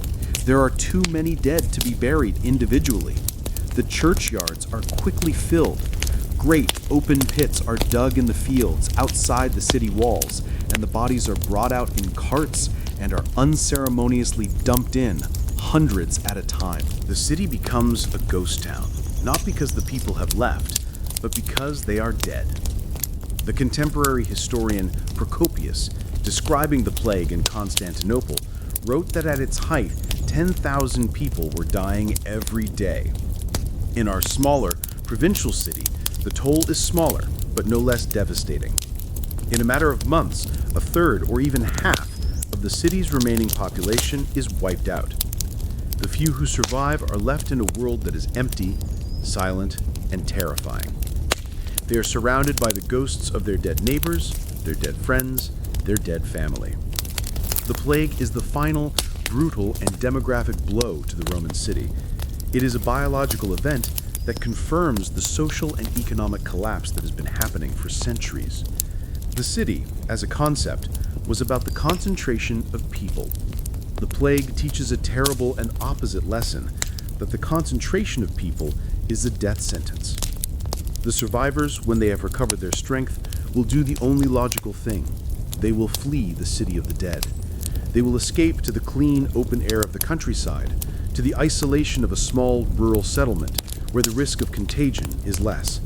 There are too many dead to be buried individually. The churchyards are quickly filled. Great open pits are dug in the fields outside the city walls, and the bodies are brought out in carts and are unceremoniously dumped in, hundreds at a time. The city becomes a ghost town, not because the people have left, but because they are dead. The contemporary historian Procopius, describing the plague in Constantinople, wrote that at its height, 10,000 people were dying every day. In our smaller, provincial city, the toll is smaller, but no less devastating. In a matter of months, a third or even half of the city's remaining population is wiped out. The few who survive are left in a world that is empty, silent, and terrifying. They are surrounded by the ghosts of their dead neighbors, their dead friends, their dead family. The plague is the final, brutal, and demographic blow to the Roman city. It is a biological event that confirms the social and economic collapse that has been happening for centuries. The city, as a concept, was about the concentration of people. The plague teaches a terrible and opposite lesson, that the concentration of people is a death sentence. The survivors, when they have recovered their strength, will do the only logical thing. They will flee the city of the dead. They will escape to the clean, open air of the countryside, to the isolation of a small rural settlement where the risk of contagion is less.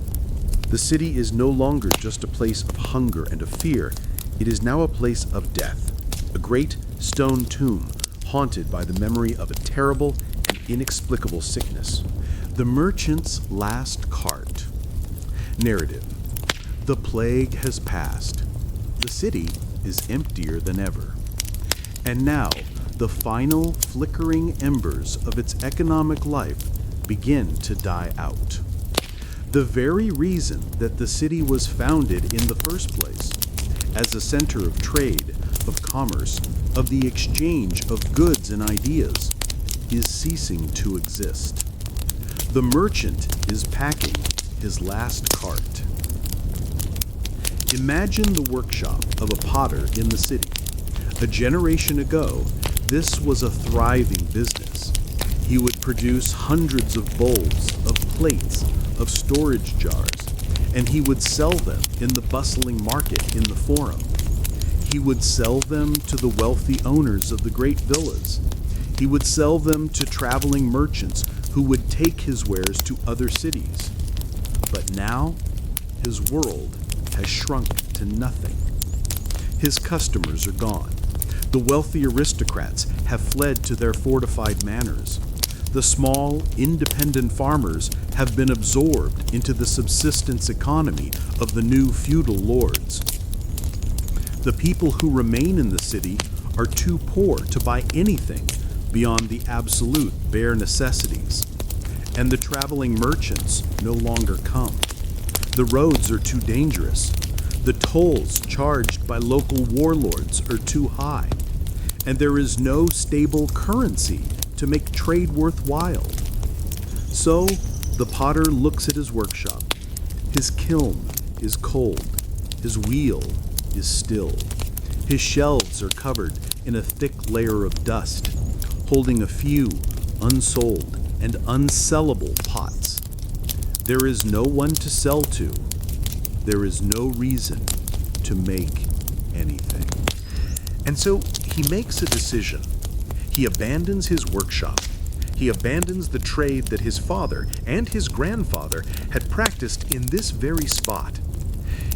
The city is no longer just a place of hunger and of fear. It is now a place of death, a great stone tomb haunted by the memory of a terrible and inexplicable sickness. The merchant's last cart. Narrative. The plague has passed. The city is emptier than ever. And now, the final flickering embers of its economic life begin to die out. The very reason that the city was founded in the first place, as a center of trade, of commerce, of the exchange of goods and ideas, is ceasing to exist. The merchant is packing his last cart. Imagine the workshop of a potter in the city. A generation ago, this was a thriving business. He would produce hundreds of bowls, of plates, of storage jars, and he would sell them in the bustling market in the forum. He would sell them to the wealthy owners of the great villas. He would sell them to traveling merchants who would take his wares to other cities. But now, his world has shrunk to nothing. His customers are gone. The wealthy aristocrats have fled to their fortified manors. The small, independent farmers have been absorbed into the subsistence economy of the new feudal lords. The people who remain in the city are too poor to buy anything beyond the absolute bare necessities. And the traveling merchants no longer come. The roads are too dangerous. The tolls charged by local warlords are too high. And there is no stable currency to make trade worthwhile. So the potter looks at his workshop. His kiln is cold. His wheel is still. His shelves are covered in a thick layer of dust, holding a few unsold and unsellable pots. There is no one to sell to. There is no reason to make anything. And so he makes a decision. He abandons his workshop. He abandons the trade that his father and his grandfather had practiced in this very spot.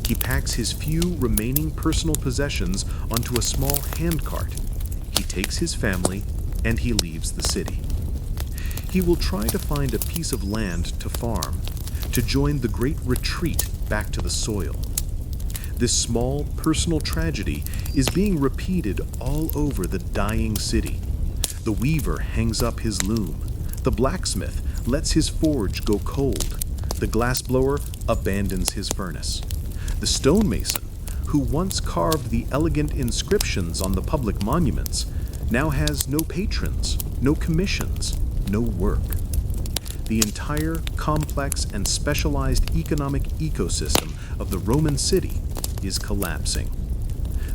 He packs his few remaining personal possessions onto a small handcart. He takes his family and he leaves the city. He will try to find a piece of land to farm, to join the great retreat back to the soil. This small personal tragedy is being repeated all over the dying city. The weaver hangs up his loom. The blacksmith lets his forge go cold. The glassblower abandons his furnace. The stonemason, who once carved the elegant inscriptions on the public monuments, now has no patrons, no commissions, no work. The entire complex and specialized economic ecosystem of the Roman city is collapsing.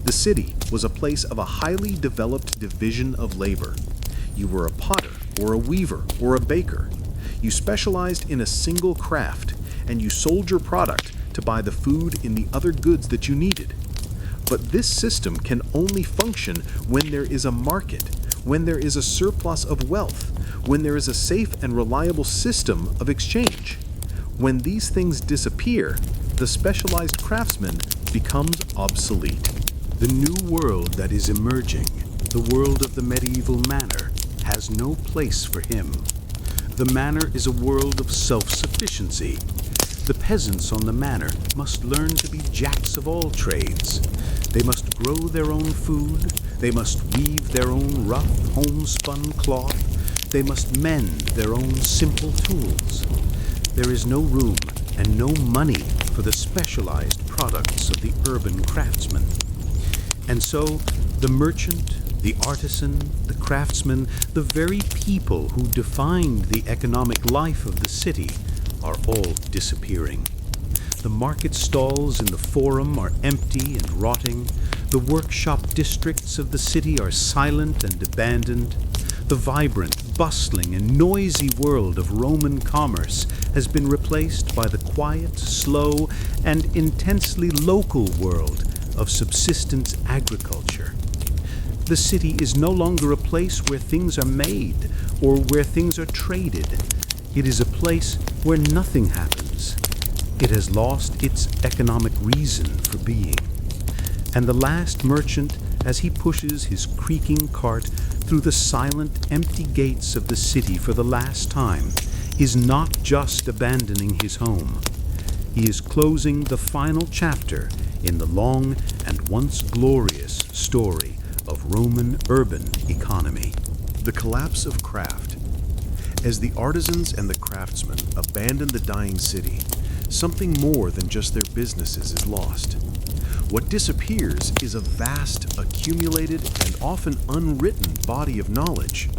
The city was a place of a highly developed division of labor. You were a potter, or a weaver, or a baker. You specialized in a single craft, and you sold your product to buy the food in the other goods that you needed. But this system can only function when there is a market, when there is a surplus of wealth, when there is a safe and reliable system of exchange. When these things disappear, the specialized craftsman becomes obsolete. The new world that is emerging, the world of the medieval manor, has no place for him. The manor is a world of self-sufficiency. The peasants on the manor must learn to be jacks of all trades. They must grow their own food. They must weave their own rough, homespun cloth. They must mend their own simple tools. There is no room and no money for the specialized products of the urban craftsman. And so, the merchant, the artisan, the craftsman, the very people who defined the economic life of the city are all disappearing. The market stalls in the forum are empty and rotting. The workshop districts of the city are silent and abandoned. The vibrant, bustling, and noisy world of Roman commerce has been replaced by the quiet, slow, and intensely local world of subsistence agriculture. The city is no longer a place where things are made or where things are traded. It is a place where nothing happens. It has lost its economic reason for being. And the last merchant, as he pushes his creaking cart through the silent, empty gates of the city for the last time, is not just abandoning his home. He is closing the final chapter in the long and once glorious story of Roman urban economy. The collapse of craft. As the artisans and the craftsmen abandon the dying city, something more than just their businesses is lost. What disappears is a vast, accumulated, and often unwritten body of knowledge.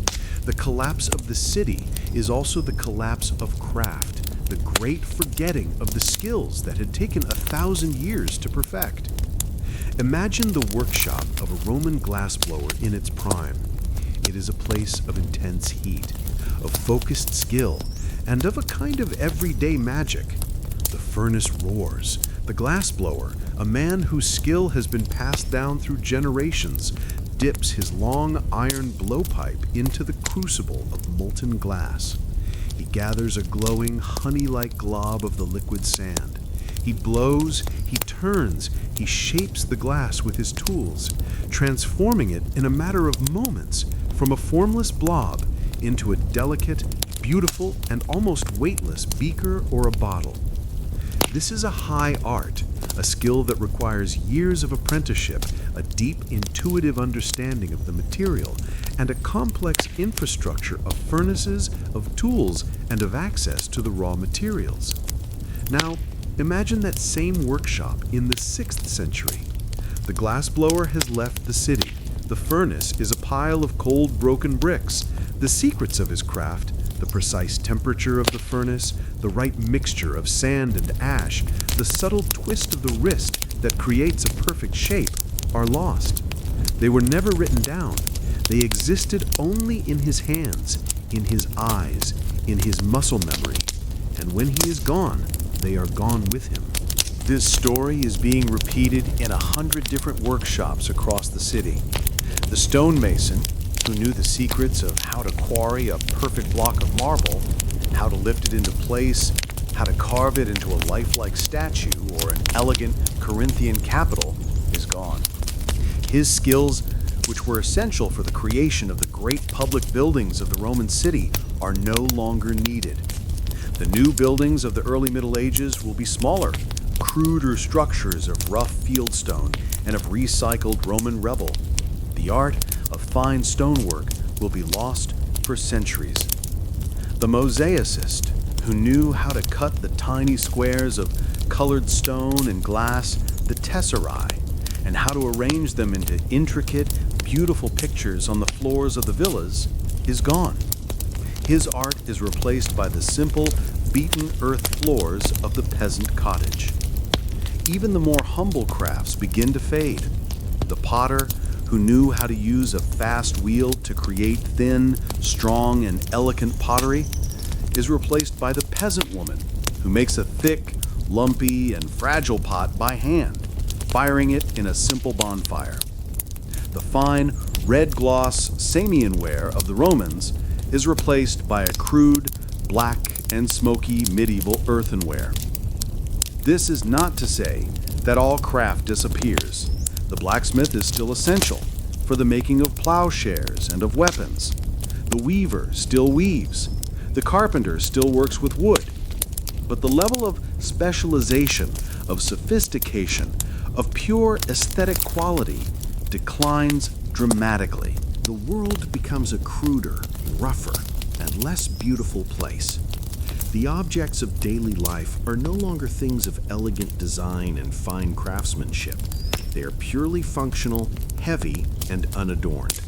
The collapse of the city is also the collapse of craft, the great forgetting of the skills that had taken 1,000 years to perfect. Imagine the workshop of a Roman glassblower in its prime. It is a place of intense heat, of focused skill, and of a kind of everyday magic. The furnace roars. The glassblower, a man whose skill has been passed down through generations, dips his long iron blowpipe into the crucible of molten glass. He gathers a glowing, honey-like glob of the liquid sand. He blows, he turns, he shapes the glass with his tools, transforming it in a matter of moments from a formless blob into a delicate, beautiful, and almost weightless beaker or a bottle. This is a high art, a skill that requires years of apprenticeship, a deep intuitive understanding of the material, and a complex infrastructure of furnaces, of tools, and of access to the raw materials. Now, imagine that same workshop in the 6th century. The glassblower has left the city. The furnace is a pile of cold, broken bricks. The secrets of his craft, the precise temperature of the furnace, the right mixture of sand and ash, the subtle twist of the wrist that creates a perfect shape, are lost. They were never written down. They existed only in his hands, in his eyes, in his muscle memory. And when he is gone, they are gone with him. This story is being repeated in 100 different workshops across the city. The stonemason, who knew the secrets of how to quarry a perfect block of marble, how to lift it into place, how to carve it into a lifelike statue or an elegant Corinthian capital, is gone. His skills, which were essential for the creation of the great public buildings of the Roman city, are no longer needed. The new buildings of the early Middle Ages will be smaller, cruder structures of rough fieldstone and of recycled Roman rubble. The art of fine stonework will be lost for centuries. The mosaicist, who knew how to cut the tiny squares of colored stone and glass, the tesserae, and how to arrange them into intricate, beautiful pictures on the floors of the villas, is gone. His art is replaced by the simple, beaten earth floors of the peasant cottage. Even the more humble crafts begin to fade. The potter, who knew how to use a fast wheel to create thin, strong, and elegant pottery, is replaced by the peasant woman, who makes a thick, lumpy, and fragile pot by hand, firing it in a simple bonfire. The fine, red gloss Samian ware of the Romans is replaced by a crude, black, and smoky medieval earthenware. This is not to say that all craft disappears. The blacksmith is still essential for the making of plowshares and of weapons. The weaver still weaves. The carpenter still works with wood. But the level of specialization, of sophistication, of pure aesthetic quality declines dramatically. The world becomes a cruder, rougher, and less beautiful place. The objects of daily life are no longer things of elegant design and fine craftsmanship. They are purely functional, heavy, and unadorned.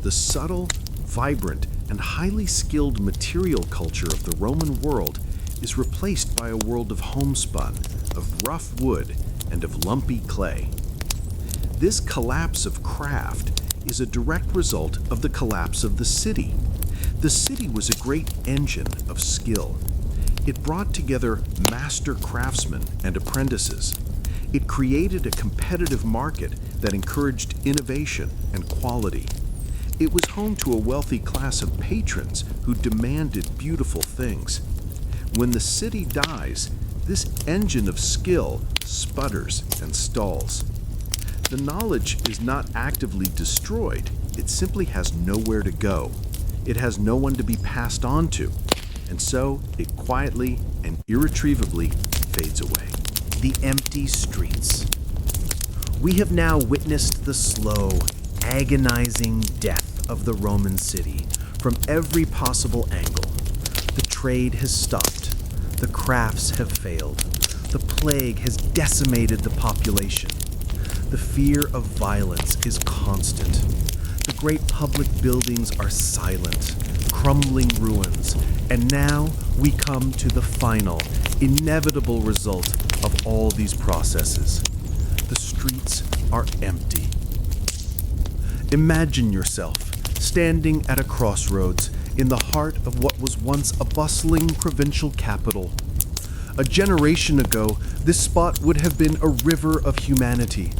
The subtle, vibrant, and highly skilled material culture of the Roman world is replaced by a world of homespun, of rough wood, and of lumpy clay. This collapse of craft is a direct result of the collapse of the city. The city was a great engine of skill. It brought together master craftsmen and apprentices. It created a competitive market that encouraged innovation and quality. It was home to a wealthy class of patrons who demanded beautiful things. When the city dies, this engine of skill sputters and stalls. The knowledge is not actively destroyed, it simply has nowhere to go. It has no one to be passed on to, and so it quietly and irretrievably fades away. The empty streets. We have now witnessed the slow, agonizing death of the Roman city from every possible angle. The trade has stopped. The crafts have failed. The plague has decimated the population. The fear of violence is constant. The great public buildings are silent, crumbling ruins, and now we come to the final, inevitable result of all these processes. The streets are empty. Imagine yourself standing at a crossroads in the heart of what was once a bustling provincial capital. A generation ago, this spot would have been a river of humanity.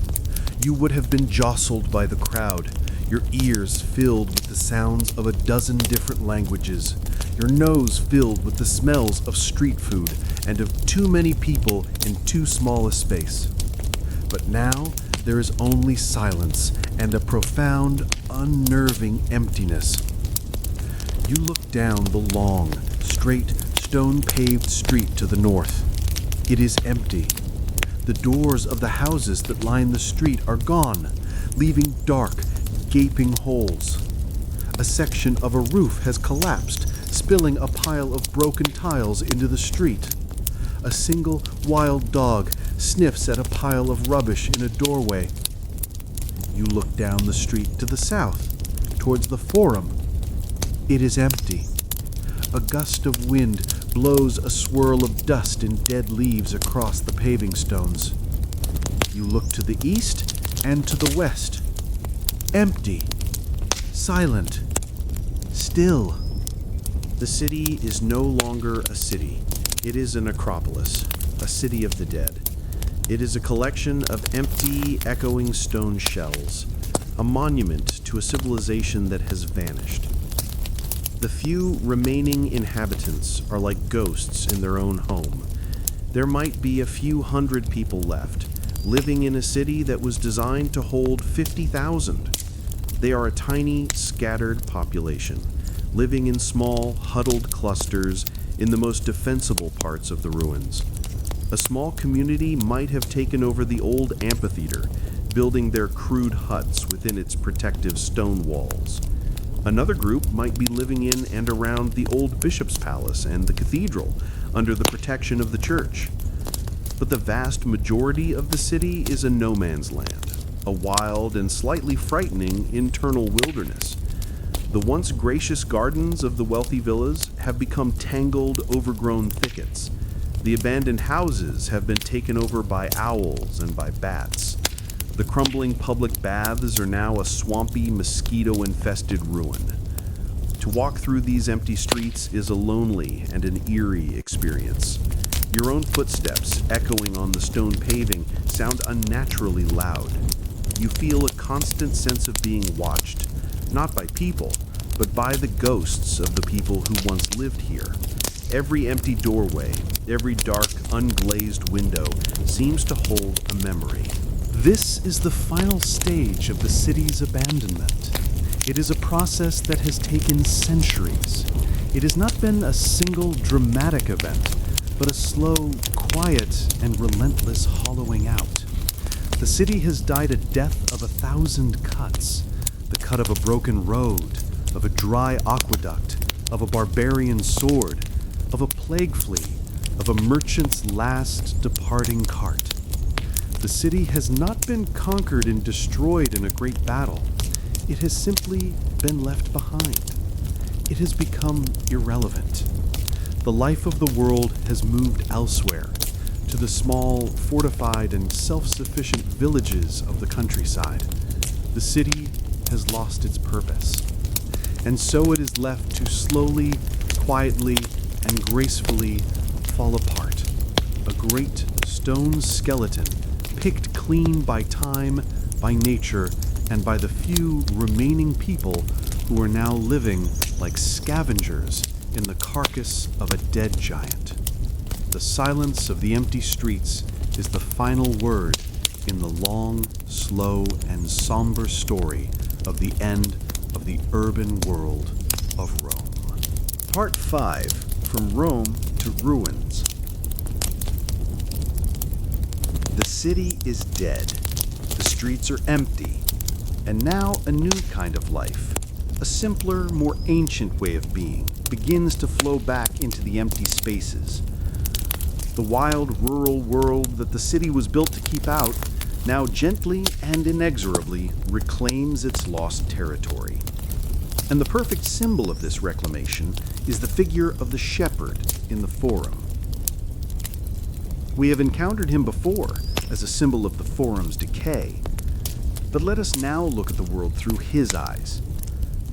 You would have been jostled by the crowd, your ears filled with the sounds of a dozen different languages, your nose filled with the smells of street food and of too many people in too small a space. But now there is only silence and a profound, unnerving emptiness. You look down the long, straight, stone-paved street to the north. It is empty. The doors of the houses that line the street are gone, leaving dark, gaping holes. A section of a roof has collapsed, spilling a pile of broken tiles into the street. A single wild dog sniffs at a pile of rubbish in a doorway. You look down the street to the south, towards the Forum. It is empty. A gust of wind blows a swirl of dust and dead leaves across the paving stones. You look to the east and to the west. Empty. Silent. Still. The city is no longer a city. It is an necropolis, a city of the dead. It is a collection of empty, echoing stone shells, a monument to a civilization that has vanished. The few remaining inhabitants are like ghosts in their own home. There might be a few hundred people left, living in a city that was designed to hold 50,000. They are a tiny, scattered population, living in small, huddled clusters in the most defensible parts of the ruins. A small community might have taken over the old amphitheater, building their crude huts within its protective stone walls. Another group might be living in and around the old bishop's palace and the cathedral, under the protection of the church. But the vast majority of the city is a no man's land, a wild and slightly frightening internal wilderness. The once gracious gardens of the wealthy villas have become tangled, overgrown thickets. The abandoned houses have been taken over by owls and by bats. The crumbling public baths are now a swampy, mosquito-infested ruin. To walk through these empty streets is a lonely and an eerie experience. Your own footsteps, echoing on the stone paving, sound unnaturally loud. You feel a constant sense of being watched, not by people, but by the ghosts of the people who once lived here. Every empty doorway, every dark, unglazed window seems to hold a memory. This is the final stage of the city's abandonment. It is a process that has taken centuries. It has not been a single dramatic event, but a slow, quiet, and relentless hollowing out. The city has died a death of 1,000 cuts. The cut of a broken road, of a dry aqueduct, of a barbarian sword, of a plague flea, of a merchant's last departing cart. The city has not been conquered and destroyed in a great battle. It has simply been left behind. It has become irrelevant. the life of the world has moved elsewhere, to the small, fortified, and self-sufficient villages of the countryside. The city has lost its purpose, and so it is left to slowly, quietly, and gracefully fall apart. A great stone skeleton, picked clean by time, by nature, and by the few remaining people who are now living like scavengers in the carcass of a dead giant. The silence of the empty streets is the final word in the long, slow, and somber story of the end of the urban world of Rome. Part 5, From Rome to Ruins. The city is dead. The streets are empty. And now a new kind of life, a simpler, more ancient way of being, begins to flow back into the empty spaces. The wild rural world that the city was built to keep out now gently and inexorably reclaims its lost territory. And the perfect symbol of this reclamation is the figure of the shepherd in the Forum. We have encountered him before as a symbol of the Forum's decay, but let us now look at the world through his eyes.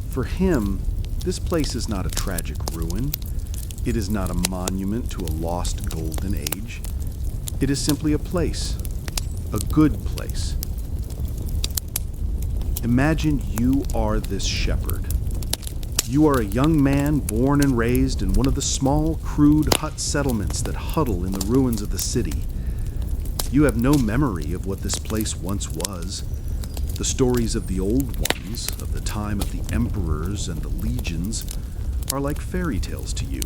For him, this place is not a tragic ruin. It is not a monument to a lost golden age. It is simply a place, a good place. Imagine you are this shepherd. You are a young man born and raised in one of the small, crude hut settlements that huddle in the ruins of the city. You have no memory of what this place once was. The stories of the old ones, of the time of the emperors and the legions, are like fairy tales to you.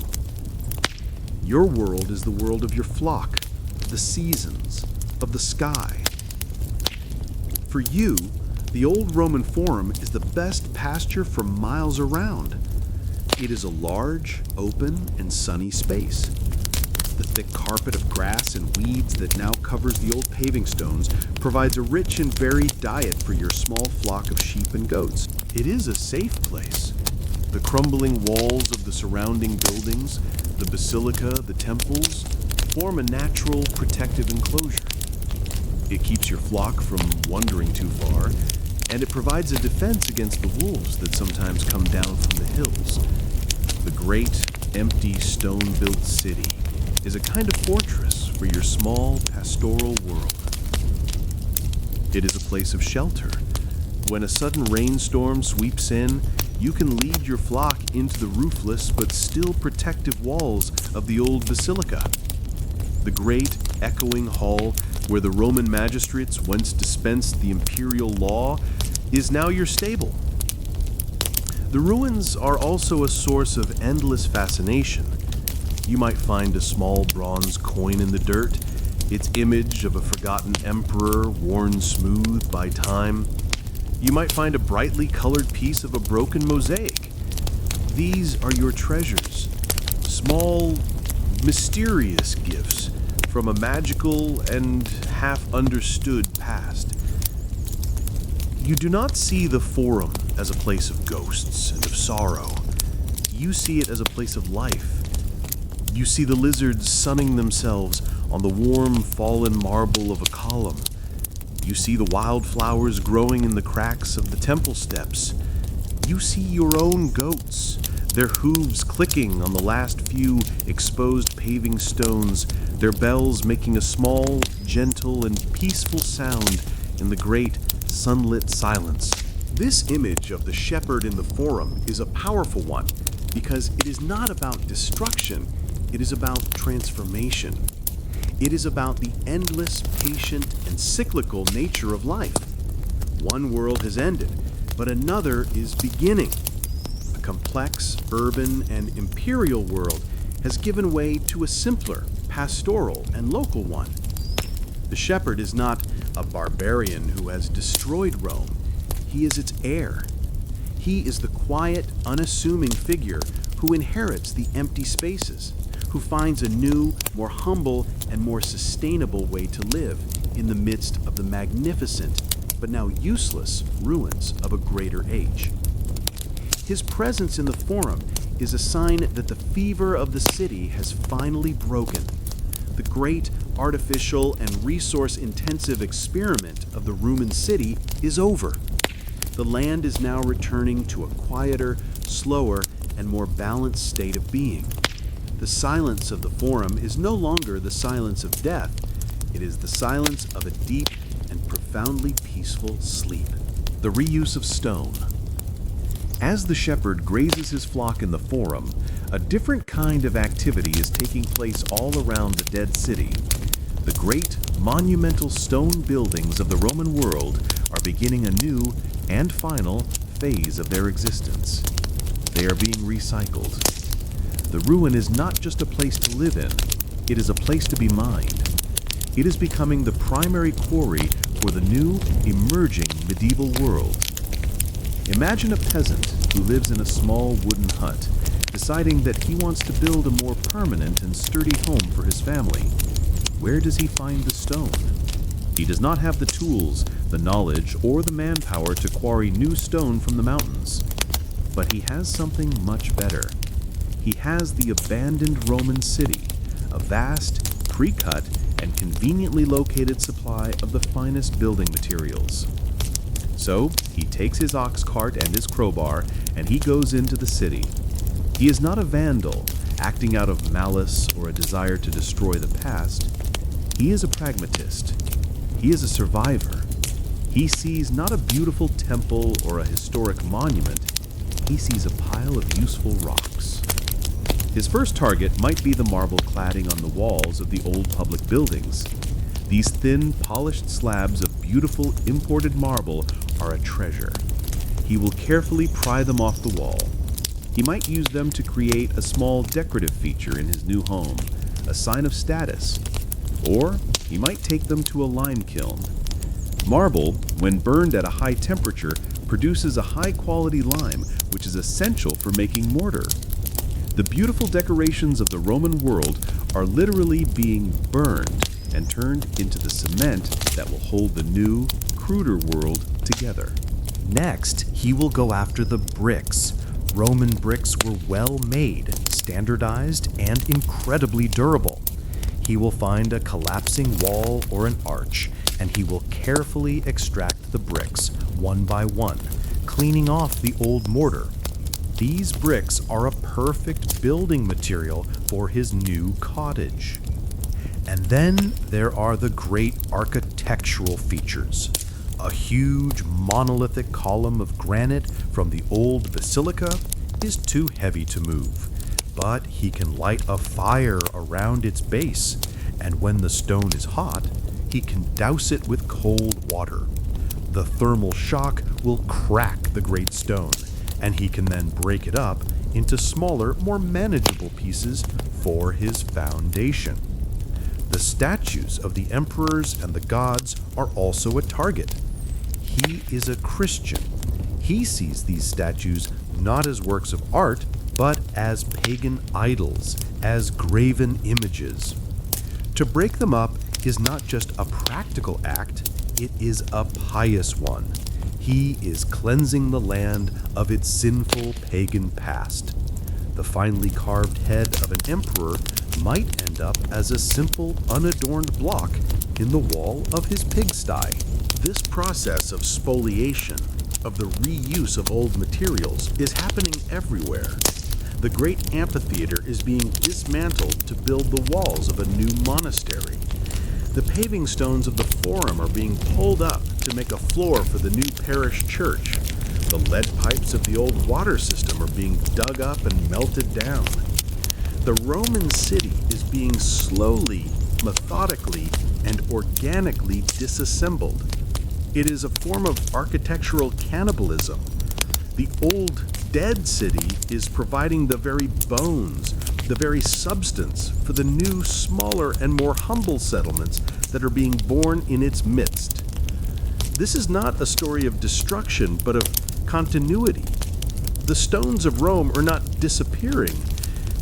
Your world is the world of your flock, the seasons, of the sky. For you, the old Roman Forum is the best pasture for miles around. It is a large, open, and sunny space. The thick carpet of grass and weeds that now covers the old paving stones provides a rich and varied diet for your small flock of sheep and goats. It is a safe place. The crumbling walls of the surrounding buildings, the basilica, the temples, form a natural protective enclosure. It keeps your flock from wandering too far, and it provides a defense against the wolves that sometimes come down from the hills. The great, empty, stone-built city is a kind of fortress for your small pastoral world. It is a place of shelter. When a sudden rainstorm sweeps in, you can lead your flock into the roofless but still protective walls of the old basilica. The great, echoing hall where the Roman magistrates once dispensed the imperial law is now your stable. The ruins are also a source of endless fascination. You might find a small bronze coin in the dirt, its image of a forgotten emperor worn smooth by time. You might find a brightly colored piece of a broken mosaic. These are your treasures, small, mysterious gifts from a magical and half-understood past. You do not see the Forum as a place of ghosts and of sorrow. You see it as a place of life. You see the lizards sunning themselves on the warm, fallen marble of a column. You see the wildflowers growing in the cracks of the temple steps. You see your own goats, their hooves clicking on the last few exposed paving stones, their bells making a small, gentle, and peaceful sound in the great, sunlit silence. This image of the shepherd in the Forum is a powerful one because it is not about destruction, it is about transformation. It is about the endless, patient, and cyclical nature of life. One world has ended, but another is beginning. A complex, urban, and imperial world has given way to a simpler, pastoral, and local one. The shepherd is not a barbarian who has destroyed Rome. He is its heir. He is the quiet, unassuming figure who inherits the empty spaces, who finds a new, more humble, and more sustainable way to live in the midst of the magnificent, but now useless, ruins of a greater age. His presence in the Forum is a sign that the fever of the city has finally broken. The great artificial and resource-intensive experiment of the Roman city is over. The land is now returning to a quieter, slower, and more balanced state of being. The silence of the Forum is no longer the silence of death. It is the silence of a deep and profoundly peaceful sleep. The reuse of stone. As the shepherd grazes his flock in the Forum, a different kind of activity is taking place all around the dead city. The great, monumental stone buildings of the Roman world are beginning a new and final phase of their existence. They are being recycled. The ruin is not just a place to live in, it is a place to be mined. It is becoming the primary quarry for the new, emerging medieval world. Imagine a peasant who lives in a small wooden hut, deciding that he wants to build a more permanent and sturdy home for his family. Where does he find the stone? He does not have the tools, the knowledge, or the manpower to quarry new stone from the mountains. But he has something much better. He has the abandoned Roman city, a vast, pre-cut, and conveniently located supply of the finest building materials. So, he takes his ox cart and his crowbar, and he goes into the city. He is not a vandal, acting out of malice or a desire to destroy the past. He is a pragmatist. He is a survivor. He sees not a beautiful temple or a historic monument. He sees a pile of useful rocks. His first target might be the marble cladding on the walls of the old public buildings. These thin, polished slabs of beautiful imported marble are a treasure. He will carefully pry them off the wall. He might use them to create a small decorative feature in his new home, a sign of status. Or he might take them to a lime kiln. Marble, when burned at a high temperature, produces a high-quality lime, which is essential for making mortar. The beautiful decorations of the Roman world are literally being burned and turned into the cement that will hold the new, cruder world together. Next, he will go after the bricks. Roman bricks were well made, standardized, and incredibly durable. He will find a collapsing wall or an arch, and he will carefully extract the bricks, one by one, cleaning off the old mortar. These bricks are a perfect building material for his new cottage. And then there are the great architectural features. A huge monolithic column of granite from the old basilica is too heavy to move, but he can light a fire around its base, and when the stone is hot, he can douse it with cold water. The thermal shock will crack the great stone, and he can then break it up into smaller, more manageable pieces for his foundation. The statues of the emperors and the gods are also a target. He is a Christian. He sees these statues not as works of art, but as pagan idols, as graven images. To break them up is not just a practical act, it is a pious one. He is cleansing the land of its sinful pagan past. The finely carved head of an emperor might end up as a simple, unadorned block in the wall of his pigsty. This process of spoliation, of the reuse of old materials, is happening everywhere. The great amphitheater is being dismantled to build the walls of a new monastery. The paving stones of the Forum are being pulled up to make a floor for the new parish church. The lead pipes of the old water system are being dug up and melted down. The Roman city is being slowly, methodically, and organically disassembled. It is a form of architectural cannibalism. The old, dead city is providing the very bones, the very substance for the new, smaller, and more humble settlements that are being born in its midst. This is not a story of destruction, but of continuity. The stones of Rome are not disappearing.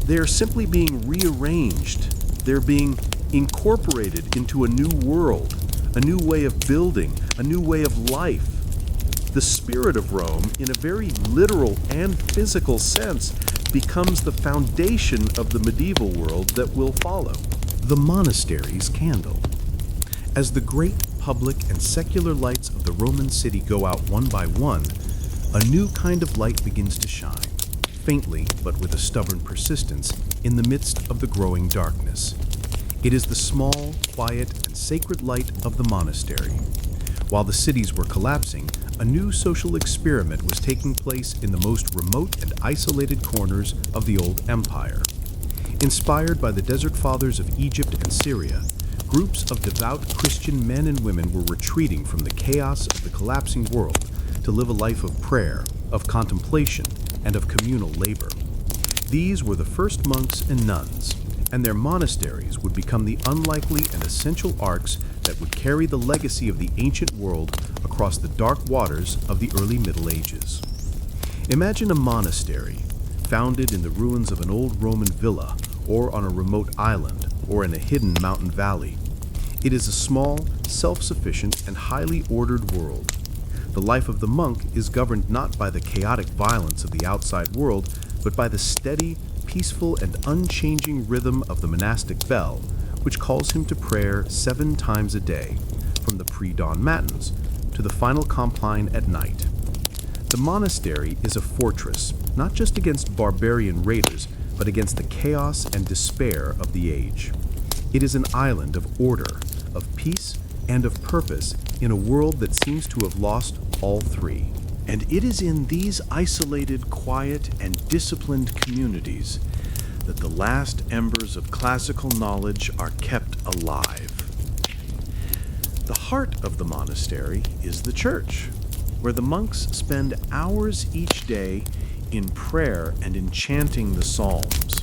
They are simply being rearranged. They're being incorporated into a new world, a new way of building, a new way of life. The spirit of Rome, in a very literal and physical sense, becomes the foundation of the medieval world that will follow. The monastery's candle. As the great public and secular lights of the Roman city go out one by one, a new kind of light begins to shine, faintly but with a stubborn persistence, in the midst of the growing darkness. It is the small, quiet, and sacred light of the monastery. While the cities were collapsing, a new social experiment was taking place in the most remote and isolated corners of the old empire. Inspired by the desert fathers of Egypt and Syria, groups of devout Christian men and women were retreating from the chaos of the collapsing world to live a life of prayer, of contemplation, and of communal labor. These were the first monks and nuns, and their monasteries would become the unlikely and essential arcs that would carry the legacy of the ancient world across the dark waters of the early Middle Ages. Imagine a monastery founded in the ruins of an old Roman villa, or on a remote island, or in a hidden mountain valley. It is a small, self-sufficient, and highly ordered world. The life of the monk is governed not by the chaotic violence of the outside world, but by the steady, peaceful, and unchanging rhythm of the monastic bell, which calls him to prayer 7 times a day, from the pre-dawn matins to the final compline at night. The monastery is a fortress, not just against barbarian raiders, but against the chaos and despair of the age. It is an island of order, of peace, and of purpose in a world that seems to have lost all three. And it is in these isolated, quiet, and disciplined communities that the last embers of classical knowledge are kept alive. The heart of the monastery is the church, where the monks spend hours each day in prayer and in chanting the Psalms.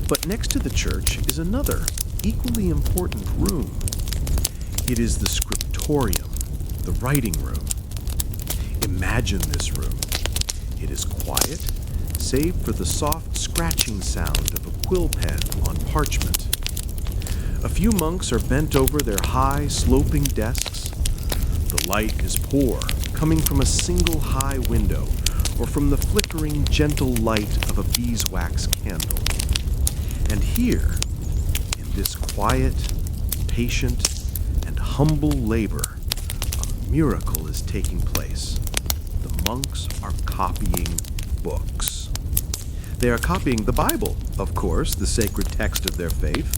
But next to the church is another, equally important room. It is the scriptorium, the writing room. Imagine this room. It is quiet, save for the soft scratching sound of a quill pen on parchment. A few monks are bent over their high, sloping desks. The light is poor, coming from a single high window, or from the flickering, gentle light of a beeswax candle. And here, in this quiet, patient, and humble labor, a miracle is taking place. The monks are copying books. They are copying the Bible, of course, the sacred text of their faith,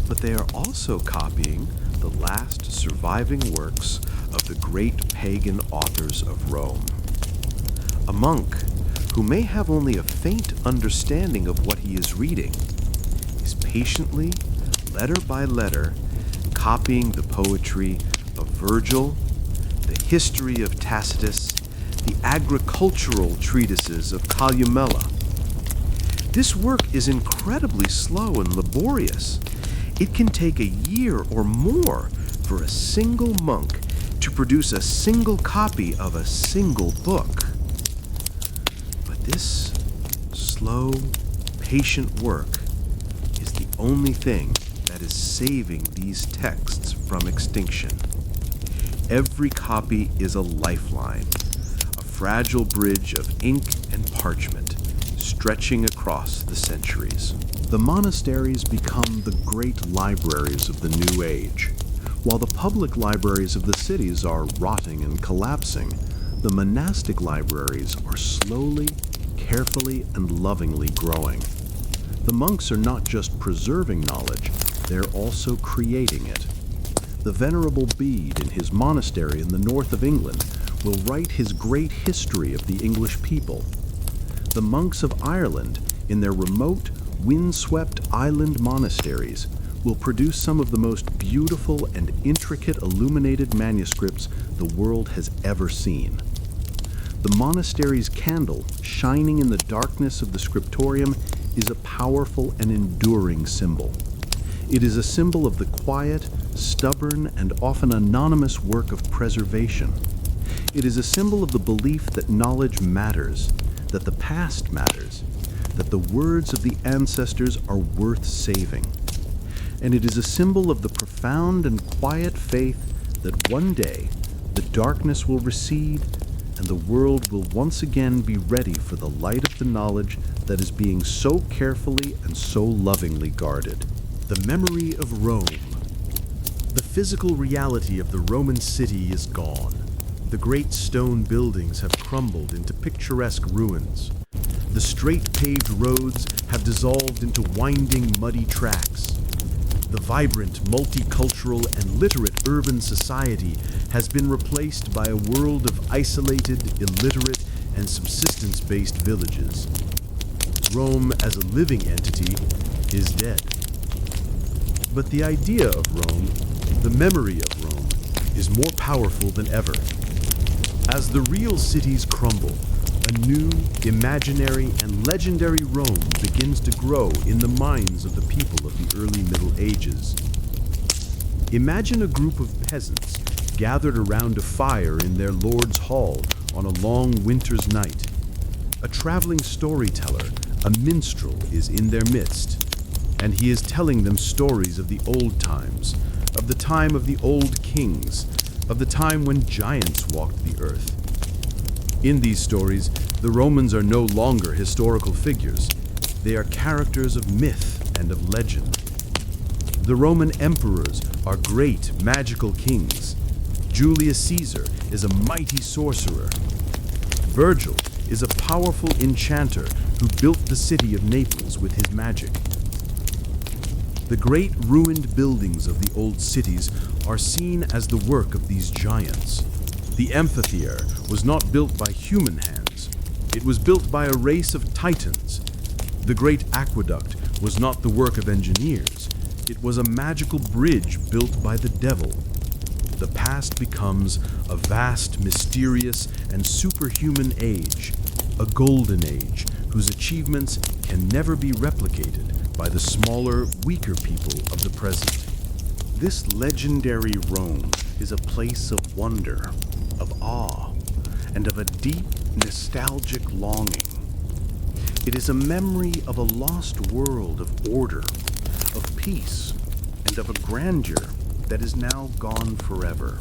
but they are also copying the last surviving works of the great pagan authors of Rome. A monk, who may have only a faint understanding of what he is reading, is patiently, letter by letter, copying the poetry of Virgil, the history of Tacitus, the agricultural treatises of Columella. This work is incredibly slow and laborious. It can take a year or more for a single monk to produce a single copy of a single book. But this slow, patient work is the only thing that is saving these texts from extinction. Every copy is a lifeline, a fragile bridge of ink and parchment, stretching across the centuries. The monasteries become the great libraries of the New Age. While the public libraries of the cities are rotting and collapsing, the monastic libraries are slowly, carefully, and lovingly growing. The monks are not just preserving knowledge, they're also creating it. The Venerable Bede in his monastery in the north of England will write his great history of the English people. The monks of Ireland, in their remote, windswept island monasteries, will produce some of the most beautiful and intricate illuminated manuscripts the world has ever seen. The monastery's candle, shining in the darkness of the scriptorium, is a powerful and enduring symbol. It is a symbol of the quiet, stubborn, and often anonymous work of preservation. It is a symbol of the belief that knowledge matters, that the past matters, that the words of the ancestors are worth saving. And it is a symbol of the profound and quiet faith that one day the darkness will recede and the world will once again be ready for the light of the knowledge that is being so carefully and so lovingly guarded. The memory of Rome. The physical reality of the Roman city is gone. The great stone buildings have crumbled into picturesque ruins. The straight paved roads have dissolved into winding, muddy tracks. The vibrant, multicultural, and literate urban society has been replaced by a world of isolated, illiterate, and subsistence-based villages. Rome as a living entity is dead. But the idea of Rome, the memory of Rome, is more powerful than ever. As the real cities crumble, a new, imaginary, and legendary Rome begins to grow in the minds of the people of the early Middle Ages. Imagine a group of peasants gathered around a fire in their lord's hall on a long winter's night. A traveling storyteller, a minstrel, is in their midst, and he is telling them stories of the old times, of the time of the old kings, of the time when giants walked the earth. In these stories, the Romans are no longer historical figures. They are characters of myth and of legend. The Roman emperors are great magical kings. Julius Caesar is a mighty sorcerer. Virgil is a powerful enchanter who built the city of Naples with his magic. The great ruined buildings of the old cities are seen as the work of these giants. The amphitheater was not built by human hands. It was built by a race of titans. The great aqueduct was not the work of engineers. It was a magical bridge built by the devil. The past becomes a vast, mysterious, and superhuman age, a golden age whose achievements can never be replicated by the smaller, weaker people of the present. This legendary Rome is a place of wonder, of awe, and of a deep, nostalgic longing. It is a memory of a lost world of order, of peace, and of a grandeur that is now gone forever.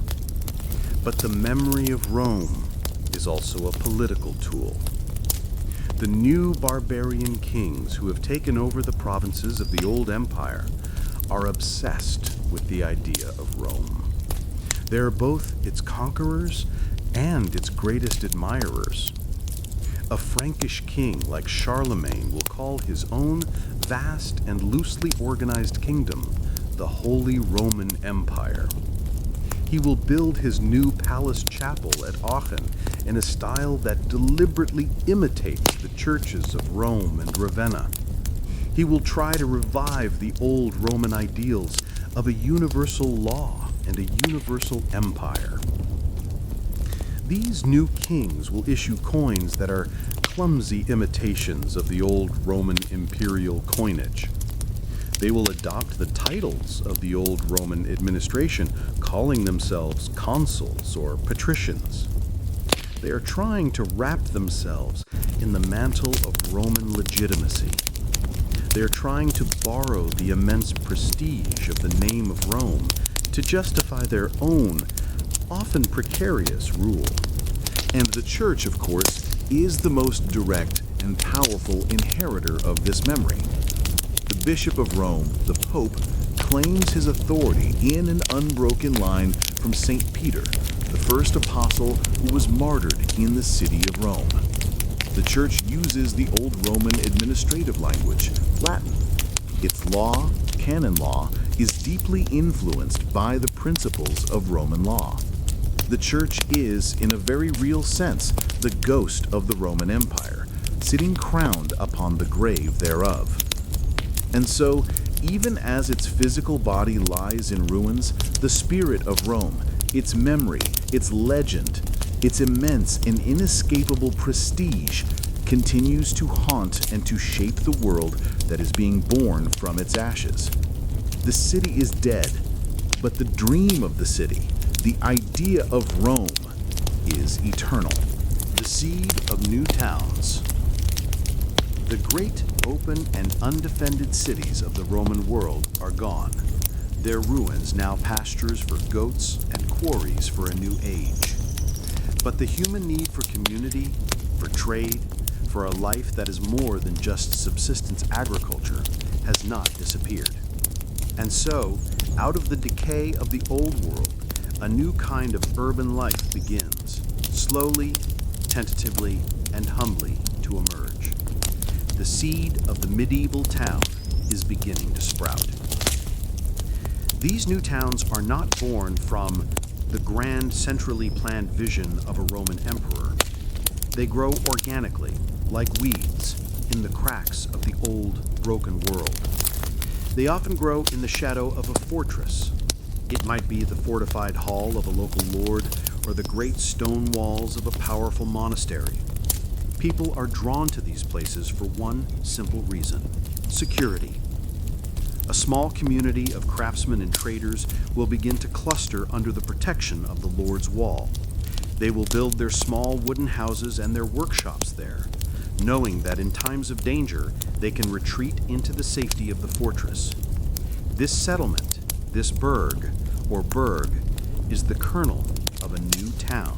But the memory of Rome is also a political tool. The new barbarian kings who have taken over the provinces of the old empire are obsessed with the idea of Rome. They are both its conquerors and its greatest admirers. A Frankish king like Charlemagne will call his own vast and loosely organized kingdom the Holy Roman Empire. He will build his new palace chapel at Aachen in a style that deliberately imitates the churches of Rome and Ravenna. He will try to revive the old Roman ideals of a universal law and a universal empire. These new kings will issue coins that are clumsy imitations of the old Roman imperial coinage. They will adopt the titles of the old Roman administration, calling themselves consuls or patricians. They are trying to wrap themselves in the mantle of Roman legitimacy. They are trying to borrow the immense prestige of the name of Rome to justify their own, often precarious, rule. And the Church, of course, is the most direct and powerful inheritor of this memory. The Bishop of Rome, the Pope, claims his authority in an unbroken line from St. Peter, the first apostle who was martyred in the city of Rome. The Church uses the old Roman administrative language, Latin. Its law, canon law, is deeply influenced by the principles of Roman law. The Church is, in a very real sense, the ghost of the Roman Empire, sitting crowned upon the grave thereof. And so, even as its physical body lies in ruins, the spirit of Rome, its memory, its legend, its immense and inescapable prestige, continues to haunt and to shape the world that is being born from its ashes. The city is dead, but the dream of the city, the idea of Rome, is eternal. The seed of new towns. The great, open, and undefended cities of the Roman world are gone, their ruins now pastures for goats and quarries for a new age. But the human need for community, for trade, for a life that is more than just subsistence agriculture has not disappeared. And so, out of the decay of the old world, a new kind of urban life begins, slowly, tentatively, and humbly to emerge. The seed of the medieval town is beginning to sprout. These new towns are not born from the grand centrally planned vision of a Roman emperor. They grow organically, like weeds, in the cracks of the old, broken world. They often grow in the shadow of a fortress. It might be the fortified hall of a local lord or the great stone walls of a powerful monastery. People are drawn to these places for one simple reason: security. A small community of craftsmen and traders will begin to cluster under the protection of the Lord's wall. They will build their small wooden houses and their workshops there, knowing that in times of danger they can retreat into the safety of the fortress. This settlement, this burg, or burg, is the kernel of a new town.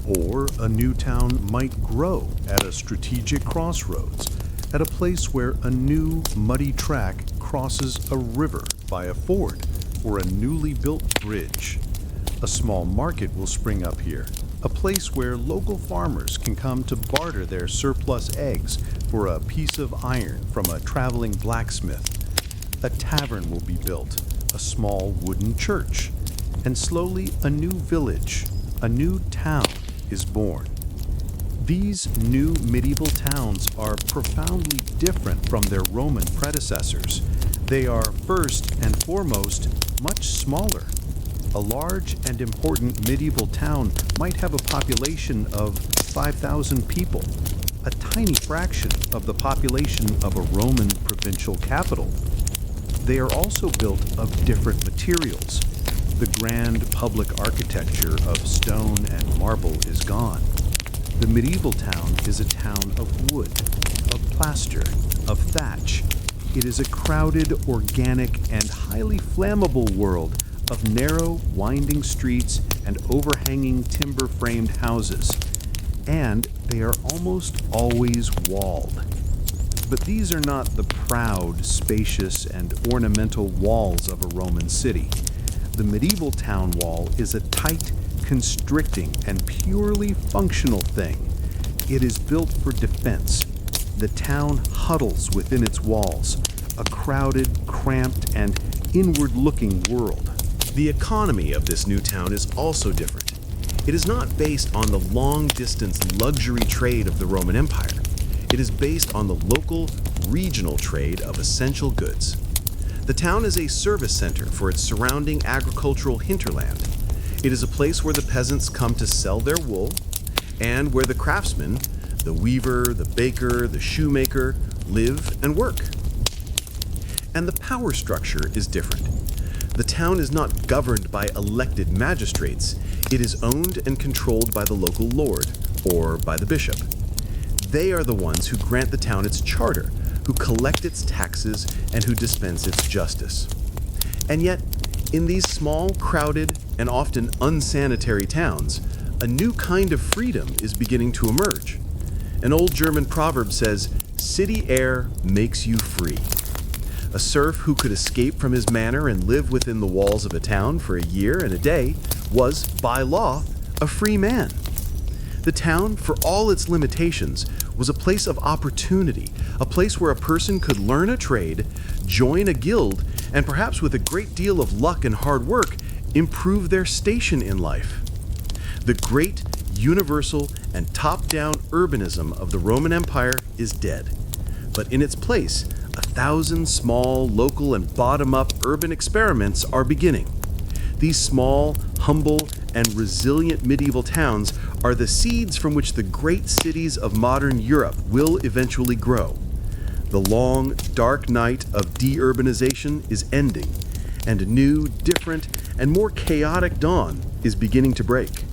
Or a new town might grow at a strategic crossroads, at a place where a new muddy track crosses a river by a ford or a newly built bridge. A small market will spring up here, a place where local farmers can come to barter their surplus eggs for a piece of iron from a traveling blacksmith. A tavern will be built, a small wooden church, and slowly a new village, a new town is born. These new medieval towns are profoundly different from their Roman predecessors. They are, first and foremost, much smaller. A large and important medieval town might have a population of 5,000 people, a tiny fraction of the population of a Roman provincial capital. They are also built of different materials. The grand public architecture of stone and marble is gone. The medieval town is a town of wood, of plaster, of thatch. It is a crowded, organic, and highly flammable world of narrow, winding streets and overhanging timber-framed houses. And they are almost always walled. But these are not the proud, spacious, and ornamental walls of a Roman city. The medieval town wall is a tight, constricting, and purely functional thing. It is built for defense. The town huddles within its walls, a crowded, cramped, and inward-looking world. The economy of this new town is also different. It is not based on the long-distance luxury trade of the Roman Empire. It is based on the local, regional trade of essential goods. The town is a service center for its surrounding agricultural hinterland. It is a place where the peasants come to sell their wool, and where the craftsmen, the weaver, the baker, the shoemaker, live and work. And the power structure is different. The town is not governed by elected magistrates. It is owned and controlled by the local lord, or by the bishop. They are the ones who grant the town its charter, who collect its taxes, and who dispense its justice. And yet, in these small, crowded, and often unsanitary towns, a new kind of freedom is beginning to emerge. An old German proverb says, "City air makes you free." A serf who could escape from his manor and live within the walls of a town for a year and a day was, by law, a free man. The town, for all its limitations, was a place of opportunity, a place where a person could learn a trade, join a guild, and perhaps with a great deal of luck and hard work, improve their station in life. The great, universal, and top-down urbanism of the Roman Empire is dead. But in its place, 1,000 small, local, and bottom-up urban experiments are beginning. These small, humble, and resilient medieval towns are the seeds from which the great cities of modern Europe will eventually grow. The long, dark night of de-urbanization is ending, and a new, different, and more chaotic dawn is beginning to break.